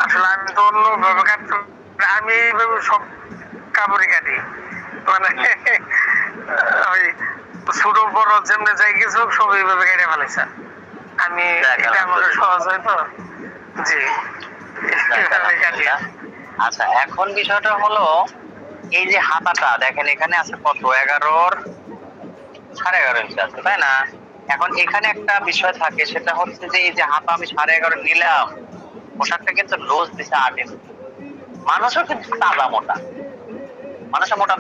আসলে আমি তো অন্য ভাবে কাটতে, আমি এইভাবে সব কাপড়ই কাটি, মানে ওই ছোট বড় যেমনি যাই কিছু সব এইভাবে কেটে ফেলেছে আমি, এটা আমাকে সহজ হয় তো। জি এইভাবে কাটি। আচ্ছা, এখন বিষয়টা হলো এই যে হাতাটা দেখেন এখানে আছে কত, 11 11.5 ইঞ্চি আছে, তাই না? এখন এখানে একটা বিষয় থাকে, সেটা হচ্ছে যে এই যে হাতা আমি 11.5 নিলাম, পোশাকটা কিন্তু লুজ দিছে 8 ইঞ্চি, মানুষও কিন্তু তাজা মোটা, মানুষের মোটা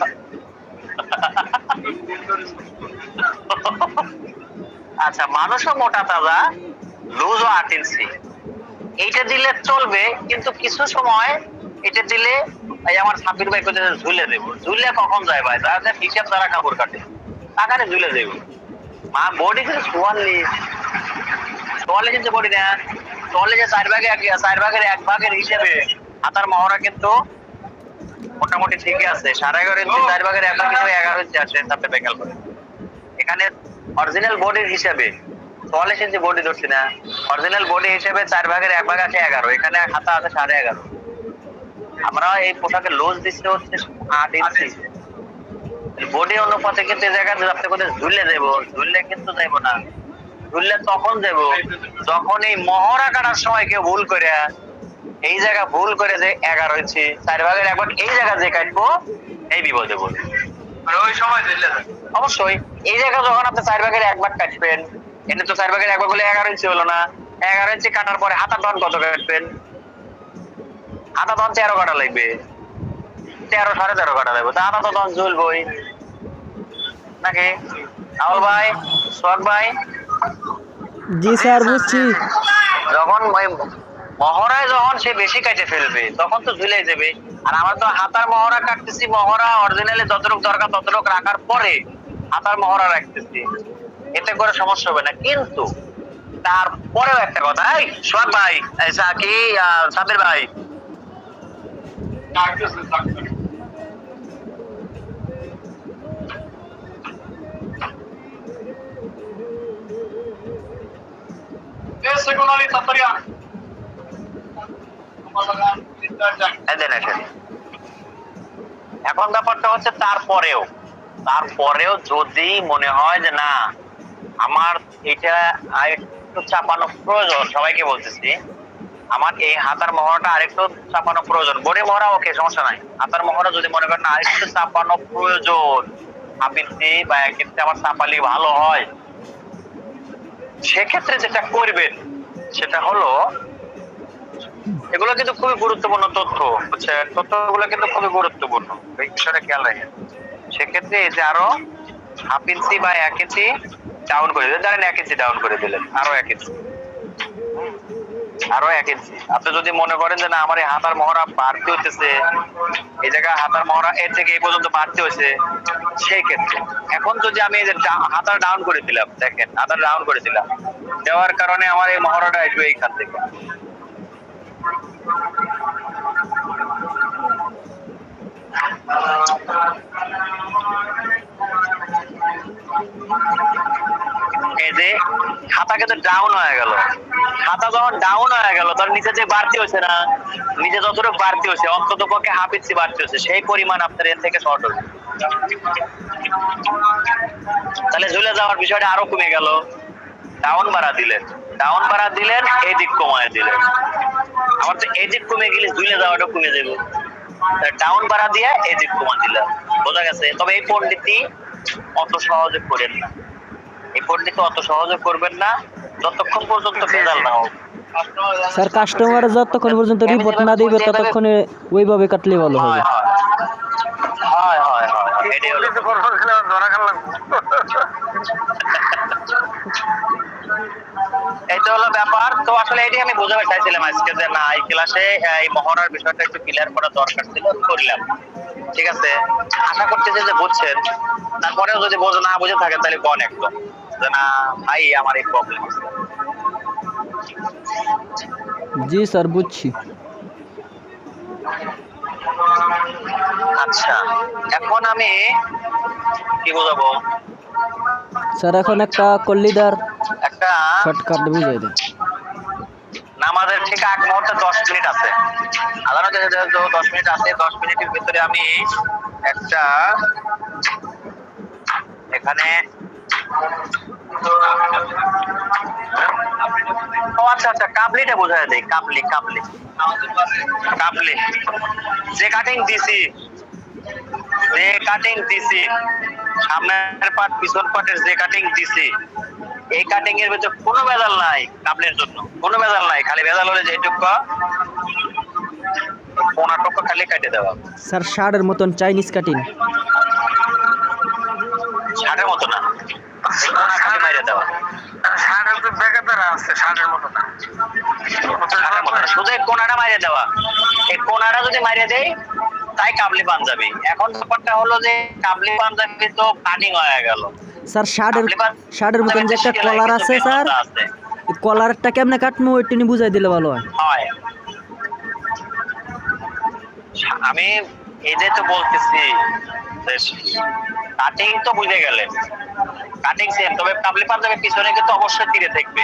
আচ্ছা, মানুষও মোটা তাজা, লুজও 8 ইঞ্চি, এইটা দিলে চলবে, কিন্তু কিছু সময় এটা দিলে এই আমার সাবির ভাই কোথায় ঝুলে দেবো, ঝুলে কখন যায় ভাই, তাদের হিসাব তারা কাপড় কাটে টাকারে ঝুলে দেবো, মা বডি কিন্তু 44 ইঞ্চি বডি না, 44 4 ভাগের 1 ভাগের হিসেবে হাতার মহড়া কিন্তু মোটামুটি ঠিকই আছে, 11.5 ইঞ্চি 4 ভাগের 1 ভাগ হিসেবে 11 ইঞ্চি আছে, তাতে বেকাল করে এখানে অরিজিনাল বডির হিসেবে 44 ইঞ্চি বডি ধরছি না, অরিজিনাল বডি হিসেবে 4 ভাগের 1 ভাগ আছে 11, এখানে হাতা আছে 11.5, আমরা এই পোশাকের লোজ দিচ্ছি হচ্ছে 8 ইঞ্চি। বডি অনুপাতে কিন্তু এই জায়গায় আপনি কোথায় ঝুললে দেবো, ঝুললে কিন্তু যাইবো না। ঝুললে তখন দেবো যখন এই মহড়া কাটার সময় কেউ ভুল করে এই জায়গা ভুল করে যে 11 ইঞ্চি 4 ভাগের 1 ভাগ এই জায়গা যে কাটবো এই বিপদে পড়বে। ওই সময় ঝুললে অবশ্যই এই জায়গা যখন আপনি 4 ভাগের 1 ভাগ কাটবেন, এনে তো 4 ভাগের 1 ভাগ হলে 11 ইঞ্চি হলো না। 11 ইঞ্চি কাটার পরে হাতার ধন কত কাটবেন? হাতা ধন 13 কাটা লাগবে, 13 13.5 কাটা লাগবে। তা হাতা তো ধন ঝুলবই নাকি? আউল ভাই, সোহাগ ভাই। জি স্যার বুঝছি। যখন মহড়ায় যখন সে বেশি কাটে ফেলবে তখন তো ঝুলে যাবে। আর আমরা তো হাতার মহড়া কাটতেছি, মহড়া অরিজিনালি যতটুকু দরকার ততটুকু রাখার পরে হাতার মহড়া রাখতেছি, এতে করে সমস্যা হবে না। কিন্তু তারপরেও একটা কথা, এই সোহাগ ভাই, কি সাবির ভাই, এখন ব্যাপারটা হচ্ছে তারপরেও যদি মনে হয় যে না আমার এটা আরেকটু চাপানো প্রয়োজন, সবাইকে বলতেছি আমার এই হাতার মহড়াটা আরেকটু চাপানো প্রয়োজন, বডি মহড়া ওকে সমস্যা নাই, হাতার মহড়া যদি মনে করেন আরেকটু চাপানো প্রয়োজন, হাফিন্সি বা 1 ইঞ্চি আমার চাপালি ভালো হয়, সেক্ষেত্রে যেটা করবেন সেটা হলো, এগুলো কিন্তু খুবই গুরুত্বপূর্ণ তথ্য, বুঝছেন? তথ্যগুলো কিন্তু খুবই গুরুত্বপূর্ণ, এই বিষয়টা খেয়াল রাখেন। সেক্ষেত্রে এই যে আরো 1/2 ইঞ্চি বা 1 ইঞ্চি ডাউন করে দিলেন, ধরেন 1 ইঞ্চি ডাউন করে দিলেন, আরো 1 ইঞ্চি, আরো 1 ইঞ্চি। আপনি যদি মনে করেন যে না আমার এই হাতার মহড়া বাড়তে হইতেছে, এই জায়গায় হাতার মহড়া এর থেকে এই পর্যন্ত বাড়তে হয়েছে, সেই ক্ষেত্রে এখন যদি আমি এই যে হাতার ডাউন করে দিলাম, দেখেন হাতার ডাউন করে দিলাম, দেওয়ার কারণে আমার এই মহড়াটা আসবে এইখান থেকে। এই যে খাতা কিন্তু ডাউন হয়ে গেল, খাতা যখন ডাউন হয়ে গেল তখন নিচে যে বাড়তি হয়েছে না, নিচে যতটুকু বাড়তি হয়েছে অন্তত পক্ষে 1/2 ইঞ্চি বাড়তি হয়েছে, সেই পরিমাণ আপনার এর থেকে শর্ট হবে, তাহলে ঝুলে যাওয়ার বিষয়টা আরো কমে গেল। ডাউন বাড়া দিলেন, এই দিক কমায় দিলেন, আমার তো এই দিক কমে গেলে ঝুলে যাওয়াটা কমে যাবে, ডাউন বাড়া দিয়ে এই দিক কমা দিলাম, বোঝা গেছে? তবে এই পণ্ডিতটি অত সহজে করেন না, এই পণ্ডিত অত সহজে করবেন না যতক্ষণ পর্যন্ত ভেজাল না হোক। স্যার কাস্টমার যতক্ষণ পর্যন্ত রিপোর্ট না দিবে ততক্ষণে ওইভাবে কাটলে ভালো হবে। হয় হয় হয়, এটাই হলো ধরা খান লাগবো। এটা হলো ব্যাপার। তো আসলে এটাই আমি বোঝাতে চাইছিলাম আজকে, যে না এই ক্লাসে এই মহড়ার বিষয়টা একটু ক্লিয়ার করা দরকার ছিল, করলাম। ঠিক আছে, আশা করতেছি যে বুঝছেন। তারপরেও যদি না বুঝে থাকেন তাহলে কোন একদম যে না ভাই আমার এই প্রবলেম। জি স্যার বুঝছি। আচ্ছা, এখন আমি কি বোঝাবো স্যার? এখন একটা কল্লিদার একটা শর্টকাট বুঝাই দেন। নামাজের ঠিক আগ মুহূর্তে 10 মিনিট আছে, আদালতে 10 মিনিট আছে, 10 মিনিটের ভিতরে আমি একটা এখানে আচ্ছা আচ্ছা কাবলিটা বোঝায় দেই, কাবলি যে কাটিং দিছি সামনের পার্ট পিছন পার্টের যে কাটিং দিছি, এই কাটিং এর ভিতরে কোনো ভেজাল নাই, কাবলির জন্য কোনো ভেজাল নাই, খালি ভেজাল হলে যেটুকু কোনাটুকু খালি কেটে দেওয়া। স্যার শার্টের মতন চাইনিজ কাটিং, শার্টের মতো না, কোনা খালি মাইরে দেওয়া। শার্টের তো বেকাতারা আছে, শার্টের মতো না, শুধু এই কোনাটা মাইরে দেওয়া, এই কোনাটা যদি মাইরে দেয় তাই কাবলি পাঞ্জাবি। এখন ব্যাপারটা হলো যে কাবলি পাঞ্জাবি তো কাটিং হয়ে গেল স্যার শার্টের মতন যে একটা কলার আছে স্যার, কলারটা কেমনে কাটবো ওইটা নিয়ে বুঝাই দিলে ভালো হয়। আমি এটাই তো বলতেছি, কাটিং তো বুঝে গেলেন, কাটিং সেম, তবে কাবলি পাঞ্জাবির পিছনে কিন্তু অবশ্যই তীরে থাকবে,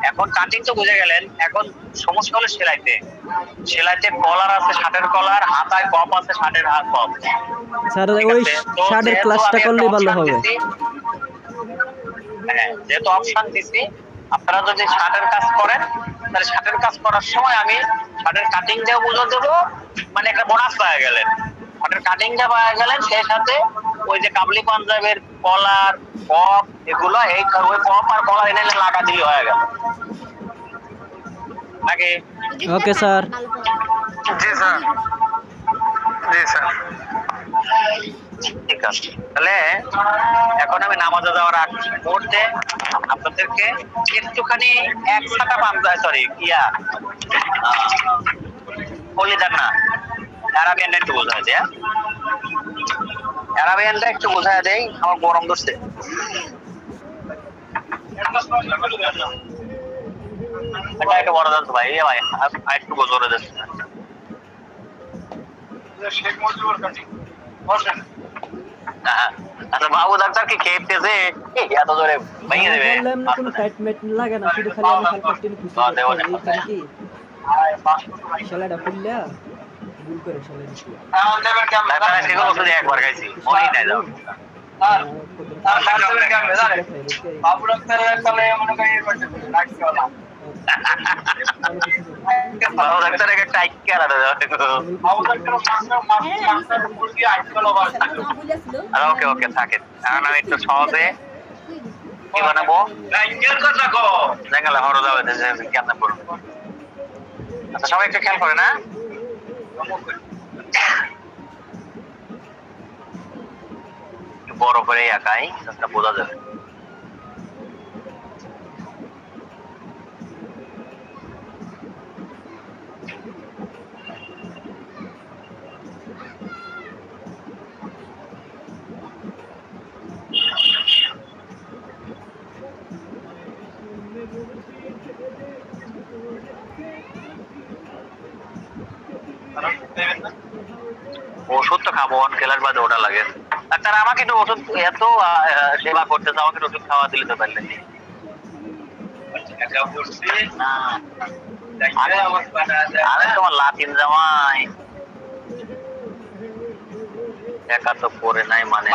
এখন কাটিং তো বুঝে গেলেন, এখন সমস্যা হলো সেলাইতে কলার আছে, শার্টের কলার, হাতায় কপ আছে, শার্টের হাত কপ। স্যার ঠিক ওই আছে? তো শার্টের যেহেতু ক্লাসটা আমি করলেই একটা ভালো option হবে। দিছি, হ্যাঁ, যেহেতু অপশন দিছি, আপনারা যদি শার্টের কাজ করেন তাহলে শার্টের কাজ করার সময় আমি শার্টের কাটিং দিয়ে বুঝে দেবো, মানে একটা বোনাস পাওয়া গেলেন। শার্টের কাটিং দিয়ে পাওয়া গেলেন, সেই সাথে ওই যে কাবলি পাঞ্জাবের কলার কপ এগুলো, এই ওই কপ আর কলার এনে লাগা দিলে হয়ে গেল নাকি? Okay sir. জি স্যার, জি স্যার। ঠিক আছে, তাহলে এখন আমি নামাজে যাওয়ার আগ মুহূর্তে আপনাদেরকে একটুখানি এক ছাটা পাঞ্জাবি, সরি ইয়া কলিজার না, অ্যারাবিয়ানটা একটু বোঝায় দেয়, অ্যারাবিয়ানটা একটু বোঝায় দেয়, আমার গরম ধরছে। এটা একটু বড় যাচ্ছে ভাই, এ ভাই আর একটু জোরে যাচ্ছে। শেখ মুজিবুর কাছে আচ্ছা, বাবু ডাক্তার কি খেয়েছে এত জোরে ভেঙে দেবে? বললাম না কোনো টাইট মেট লাগে না, শুধু খালি আমি হালকা টেনে খুশি এইখানে কি সেলাইটা খুললা ভুল করে সেলাই দিছি। ডাক্তার সেগুলো শুধু একবার খাইছি, মনেই নাই যাও। বাবু ডাক্তারের কালে মনে করি রাখতে হলো। বাবু ডাক্তার একটা টাইট কে আলাদা যাও। বাবু ডাক্তার মাস্টার উপর দিয়ে আইতে হলো বাস। ওকে ওকে থাকেন, এখন আমি একটু সহজে কি বানাবো রাইঙ্গের কথা কো দেখালে হরো যাবে কেমন পড়বো। আচ্ছা, সবাই একটু খেয়াল করে না, বড় করে একাই বোঝা যাবে। ওষুধ তো খাবো, অন খেলার বাদে ওটা লাগে। ডাক্তার আমাকে একটু ওষুধ, এত সেবা করতেছে, আমাকে একটু ওষুধ খাওয়া দিলে তো পারলেন। আরে তোমার লাতিন জামাই একা তো পরে নাই, মানে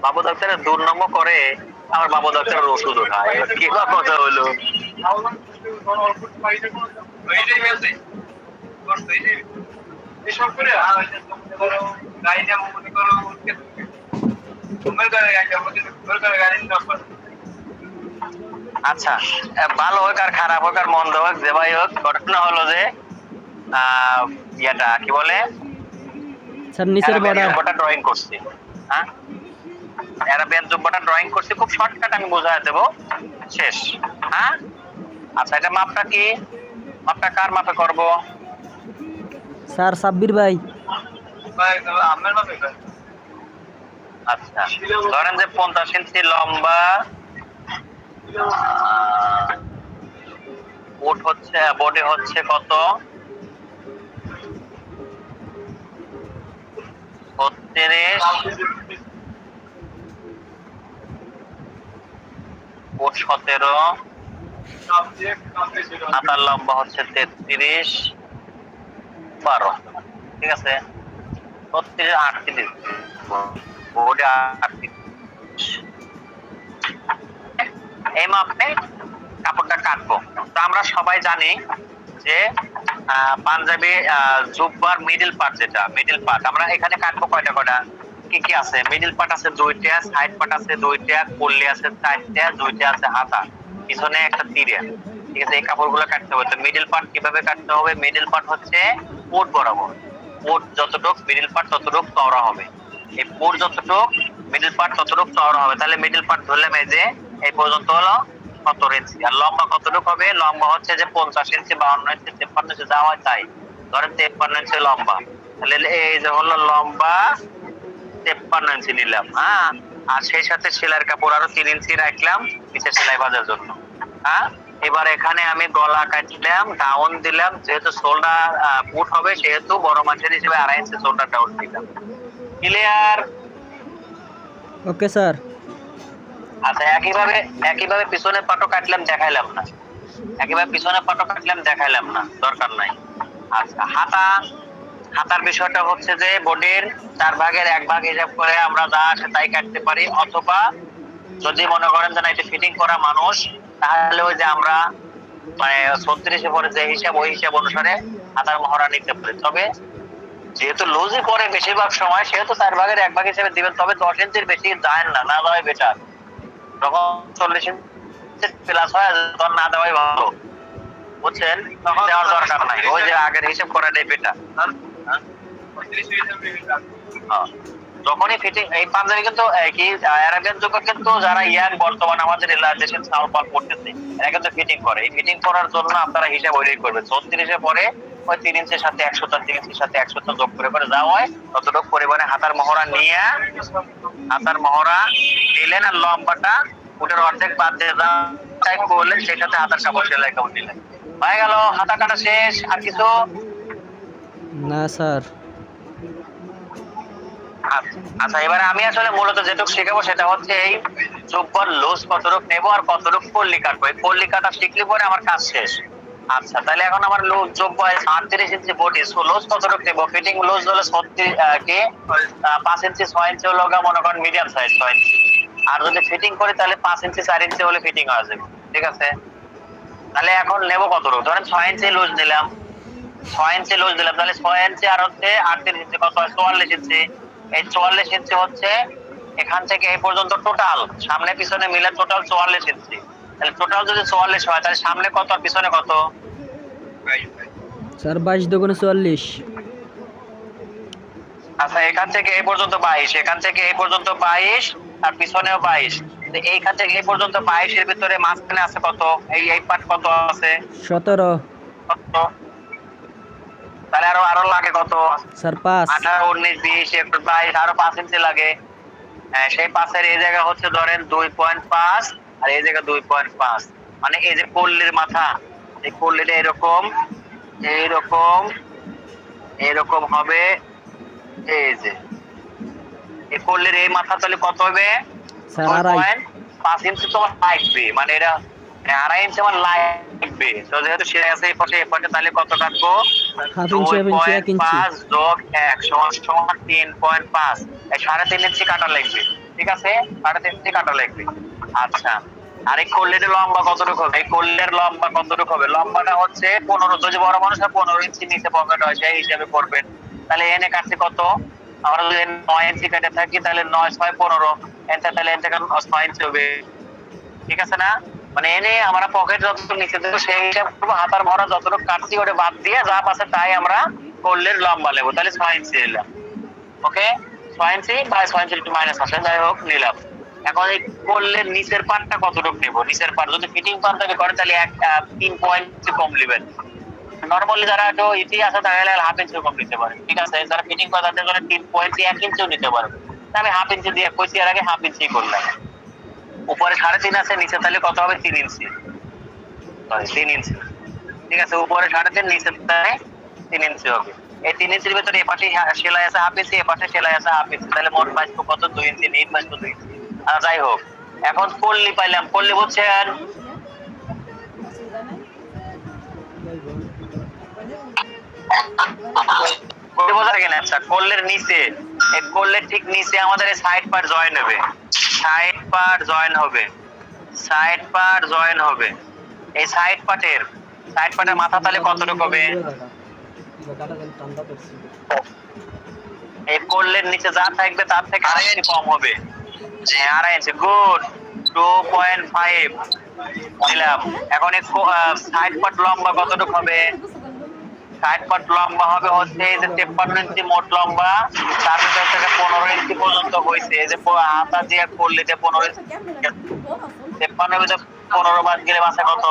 বাবু ডাক্তারের দুর্নাম করে, আমার বাবু ডাক্তারের ওষুধ খায়, কি বা কথা হলো? এসব করে গাড়িটা মনে করো আচ্ছা, ভালো হোক আর খারাপ হোক আর মন্দ হোক, যে ভাই হোক, ঘটনা হলো যে ইয়েটা কি বলে, স্যার নিচের বর্ডার ড্রয়িং করছি। হ্যাঁ, অ্যারাবিয়ান জুব্বাটা ড্রয়িং করছি, খুব শর্টকাট আমি বোঝায় দেবো, শেষ। হ্যাঁ, আচ্ছা, এটা মাপটা কি, মাপটা কার মাপে করব? স্যার সাব্বির ভাই। আচ্ছা, ধরেন যে 50 ইঞ্চি লম্বা, বডি হচ্ছে কত, 36, 17, হাতার লম্বা হচ্ছে 33, 12, ঠিক আছে, 36, 38, বডি 38, এই মাপে কাপড়টা কাটবো। তো আমরা সবাই জানি যে পাঞ্জাবি জুব্বার মিডল পার্ট, যেটা মিডল পার্ট, আমরা এখানে কাটবো কয়টা কি কি আছে? মিডল পার্ট আছে 2টা, সাইড পার্ট আছে 2টা, কল্লি আছে 4টা, 2টা আছে হাতা, পিছনে একটা তীরে, ঠিক আছে। এই কাপড়গুলো কাটতে হবে। তো মিডল পার্ট কিভাবে কাটতে হবে? মিডল পার্ট হচ্ছে পোট বরাবর, পোট যতটুক মিডল পার্ট ততটুক চওড়া হবে, এই পোট যতটুক মিডল পার্ট ততটুক চওড়া হবে। তাহলে মিডল পার্ট ধরলাম এই যে এই পর্যন্ত হলো 17 ইঞ্চি। আর লম্বা কতটুকু হবে? লম্বা হচ্ছে যে 50 ইঞ্চি, 52 ইঞ্চি, 53 ইঞ্চি যা হয় তাই, ধরেন 53 ইঞ্চি লম্বা। তাহলে এই যে হলো লম্বা 53 ইঞ্চি নিলাম। হ্যাঁ, আর সেই সাথে সেলাইয়ের কাপড় আরো 3 ইঞ্চি রাখলাম নিচে সেলাই বাঁধার জন্য। হ্যাঁ, এবার এখানে আমি গলা কাটলাম, ডাউন দিলাম, যেহেতু শোল্ডার পুট হবে সেহেতু বড় মাছের হিসেবে 2.5 ইঞ্চি শোল্ডার ডাউন দিলাম। ক্লিয়ার? Okay sir. আচ্ছা, একইভাবে পিছনের পাটও কাটলাম, দেখাইলাম না। একইভাবে পিছনের পাটও কাটলাম, দেখাইলাম না, দরকার নাই। আচ্ছা, হাতার বিষয়টা হচ্ছে যে বডির 4 ভাগের 1 ভাগ হিসাব করে আমরা যা আসে তাই কাটতে পারি, অথবা যদি মনে করেন যে না এটা ফিটিং করা মানুষ, তাহলে ওই যে আমরা মানে 36 পরে যে হিসাব, ওই হিসাব অনুসারে হাতার মহড়া নিতে পারি। তবে যেহেতু লুজই পরে বেশিরভাগ সময়, সেহেতু 4 ভাগের 1 ভাগ হিসেবে দিবেন। তবে 10 ইঞ্চির বেশি যায় না, না দেওয়াই বেটার। যখন 40 ইঞ্চি প্লাস হয় তখন না দেওয়াই ভালো, বুঝছেন? তখন দেওয়ার দরকার নাই, ওই যে আগের হিসাব করাটাই বেটার। যখনই ফিটিং এই পাঞ্জাবি কিন্তু কি অ্যারাবিয়ান যুগ কিন্তু যারা ইয়াং বর্তমান আমাদের দেশের চাউল পাল করতেছে, এরা কিন্তু ফিটিং করে। এই ফিটিং করার জন্য আপনারা হিসাব ওইটাই করবেন। 36 পরে ওই 3 ইঞ্চির সাথে 100টা, 3 ইঞ্চির সাথে 100টা যোগ করে করে যা হয় ততটুকু পরিমাণে হাতার মহড়া নিলেন, আর লম্বাটা ফুটের অর্ধেক বাদ দিয়ে যা টাইপ করলেন সেই সাথে হাতার কাপড় সেলাই কাপড় নিলেন, হয়ে গেল। হাতা কাটা শেষ। আর কিছু? না স্যার। আচ্ছা, এবারে আমি আসলে মূলত যেটুকু শেখাবো সেটা হচ্ছে এই জুব্বার লুজ কতটুকু নেবো আর কতটুকু পল্লি কাটবো। এই পল্লি কাটা শিখলে পরে আমার কাজ শেষ। আচ্ছা, তাহলে এখন আমার লুজ জুব্বা 38 ইঞ্চি বডি, সো লুজ কতটুকু নেবো? ফিটিং লুজ হলো 5 ইঞ্চি 6 ইঞ্চি হলো মনে করেন মিডিয়াম সাইজ 6 ইঞ্চি। আর যদি ফিটিং করি তাহলে 5 ইঞ্চি 4 ইঞ্চি হলে ফিটিং হয়ে যাবে, ঠিক আছে? তাহলে এখন নেবো কতটুকু? ধরেন 6 ইঞ্চি লুজ দিলাম, 6 ইঞ্চি লুজ দিলাম, তাহলে 6 ইঞ্চি আর হচ্ছে 38 ইঞ্চি কত হয়? 44 ইঞ্চি। এই 44 ইঞ্চি হচ্ছে এখান থেকে এই পর্যন্ত টোটাল, সামনে পিছনে মিলে টোটাল 44 ইঞ্চি। তাহলে টোটাল যদি 44 হয় তাহলে সামনে কত আর পিছনে কত? স্যার 22 দুগুণে 44। আচ্ছা, এখান থেকে এই পর্যন্ত 22, এখান থেকে এই পর্যন্ত 22, আর পিছনেও 22। তো এইখান থেকে এই পর্যন্ত 22 এর ভিতরে মাঝখানে আছে কত? এই পার্ট কত আছে? 17। কত? তাহলে আরো লাগে কত? স্যার 5। 18, 19, 20, 21, 22, আরো 5 ইঞ্চি লাগে। সেই 5-এর এই জায়গা হচ্ছে ধরেন 2.5, আর এই জায়গা 2.5। মানে এই যে পল্লীর মাথা, এই পল্লীটা এরকম হবে। এই যে এই পল্লীর এই মাথা তাহলে কত হবে? স্যার 2.5। 5 ইঞ্চি তোমার লাগবে, মানে এটা 2.5 ইঞ্চি আমার লাগবে। তো যেহেতু সেরে আছে এই পাশে তাহলে কত কাটবো? 1 ইঞ্চি 5 যোগ 1 সমান 3.5। এই 3.5 ইঞ্চি কাটা লাগবে, ঠিক আছে? 3.5 ইঞ্চি কাটা লাগবে। আচ্ছা, আর এই কল্লের লম্বা কতটুকু হবে? এই কল্লের লম্বা কতটুকু হবে? লম্বাটা হচ্ছে 15, যদি বড় মানুষ হয় 15 ইঞ্চি নিচে পকেট হয় সেই হিসাবে করবেন। তাহলে এনে কাটছে কত? আমরা যদি 9 ইঞ্চি কেটে থাকি তাহলে 9 6 15, তাহলে এন থেকে 6 ইঞ্চি হবে, ঠিক আছে না? মানে এনে আমরা পকেট যতটুকু নিচে দেবো সেই হিসাব করবো। হাতার ভরা যতটুকু কাটছি ওটা বাদ দিয়ে যা পাশে তাই আমরা কল্লের লম্বা নেবো, তাহলে 6 ইঞ্চি নিলাম। ওকে, 6 ইঞ্চি বা 6 ইঞ্চি একটু মাইনাস আছে, যাই হোক নিলাম। এখন এই কল্লের নিচের পার্টটা কতটুকু নেবো? নিচের পার্ট যদি ফিটিং পাঞ্জাবি করে তাহলে 3 পয়েন্ট কম নেবেন। নর্মালি যারা একটু ইতি আছে তাহলে হাফ ইঞ্চি কম নিতে পারে, ঠিক আছে? যারা ফিটিং করে তাদের জন্য 3.1 ইঞ্চিও নিতে পারে। আমি হাফ ইঞ্চি দিয়ে কইছি, এর আগে হাফ ইঞ্চি করলাম। উপরে 3.5 আছে, নিচে তাহলে কত হবে? 3 ইঞ্চি, সরি 3 ইঞ্চি, ঠিক আছে? উপরে 3.5, নিচে তাহলে 3 ইঞ্চি হবে। এই 3 ইঞ্চির ভিতরে এ পাশে সেলাই আছে হাফ ইঞ্চি, এ পাশে সেলাই আছে হাফ ইঞ্চি, তাহলে মোট বাইস কত? 2 ইঞ্চি, নিট বাইস 2 ইঞ্চি। আর যাই হোক, এখন পল্লি পাইলাম। পল্লি বুঝছেন? বোঝা গেল? আচ্ছা, কল্লের নিচে, এই কল্লের ঠিক নিচে আমাদের এই সাইড পার্ট জয়েন হবে, সাইড পার্ট জয়েন হবে। এই সাইড পার্টের মাথা তাহলে কতটুকু হবে? এই কল্লের নিচে যা থাকবে তার থেকে 2.5 ইঞ্চি কম হবে। 2.5 ইঞ্চি, গুড। 2.5 দিলাম। এখন এই সাইড পার্ট লম্বা কতটুকু হবে? সাইড পার্ট লম্বা হবে হচ্ছে এই যে 53 ইঞ্চি মোট লম্বা, তার ভিতর থেকে 15 ইঞ্চি পর্যন্ত হয়েছে। এই যে হাতা দিয়ে করলে যে 15 ইঞ্চি, 53 ভিতরে 15 বাদ গেলে বাঁচে কত?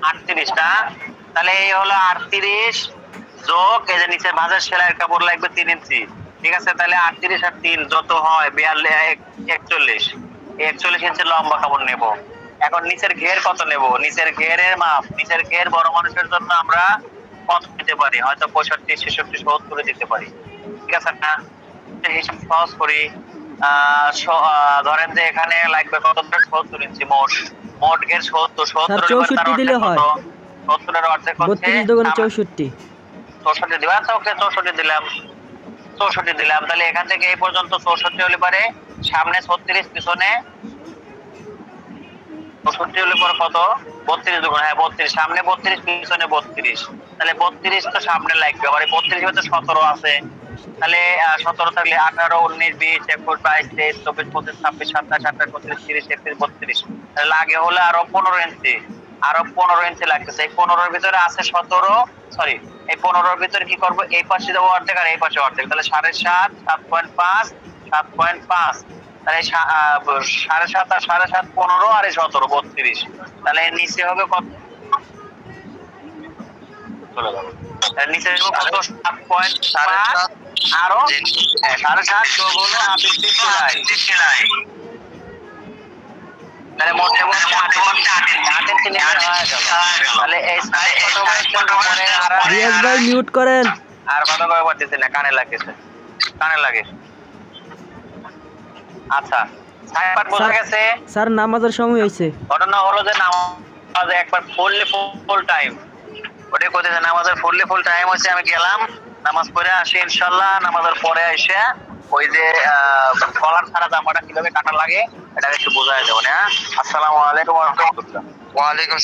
38 না? তাহলে এই হলো 38 যোগ এই যে নিচে ভাঁজের সেলাইয়ের কাপড় লাগবে 3 ইঞ্চি, ঠিক আছে? তাহলে 38 আর 3 যত হয় 41 ইঞ্চি লম্বা কাপড় নেব। এখন নিচের ঘের কত নেব? নিচের ঘেরের মাপ, নিচের ঘের বড় মানুষের জন্য আমরা কত দিতে পারি? হয়তো 65, 66, 70 দিতে পারি, ঠিক আছে না? হিসাব সহজ করি। ধরেন যে এখানে লাগবে কত 70 ইঞ্চি মোট গের 70 স্যার 64 দিলে হয়। 70 এর অর্ধেক হচ্ছে 32 দুগুণে 64। 64 দিবা। আচ্ছা ওকে 64 দিলাম, 64 দিলাম। তাহলে এখান থেকে এই পর্যন্ত 64 হলে পারে, সামনে 36 পিছনে 64 হলে পরে কত 32 দুগুণ, হ্যাঁ 32, সামনে 32 পিছনে 32, তাহলে 32 তো সামনে লাগবে। আবার 32 হচ্ছে 17 আছে, তাহলে 17 থাকলে 18 19 20 21 22 23 24 25 26 27 28 29 30 31 32, তাহলে লাগে হলে আরো 15 ইঞ্চি, আরো 15 ইঞ্চি লাগতেছে। এই 15 এর ভিতরে আছে 17, সরি এই 15 এর ভিতরে কি করব, এই পাশে দেবো অর্ধেক আর এই পাশে অর্ধেক, তাহলে 7.5 7.5 7.5, তাহলে 7.5 আর 7.5 15 আর 17 32, তাহলে এর নিচে হবে কত, চলে যাবে এর নিচে হবে কত 7.5 আরো 7.5 যোগ হলো 38 সেলাই, তাহলে মোট দেবো 8 ইঞ্চি নিয়ে হয়ে গেল। তাহলে এই সাইড কত হয়েছে উপরে আর রিয়াজ ভাই মিউট করেন। আর কথা কই পারতেছি না, কানে লাগতেছে, কানে লাগে। আচ্ছা সাইড বোঝা গেছে। স্যার নামাজের সময় হইছে। ঘটনা হলো যে নামাজে একবার ফুল টাইম, ওটাই কইতেছে নামাজের ফুল টাইম হচ্ছে, আমি গেলাম নামাজ পড়ে আসি ইনশাআল্লাহ। নামাজের পরে এসে ওই যে কলার ছাড়া জামাটা কিভাবে কাটা লাগে এটা একটু বোঝায় দেবো। হ্যাঁ, আসসালামু আলাইকুম ওয়া রাহমাতুল্লাহ। ওয়ালাইকুম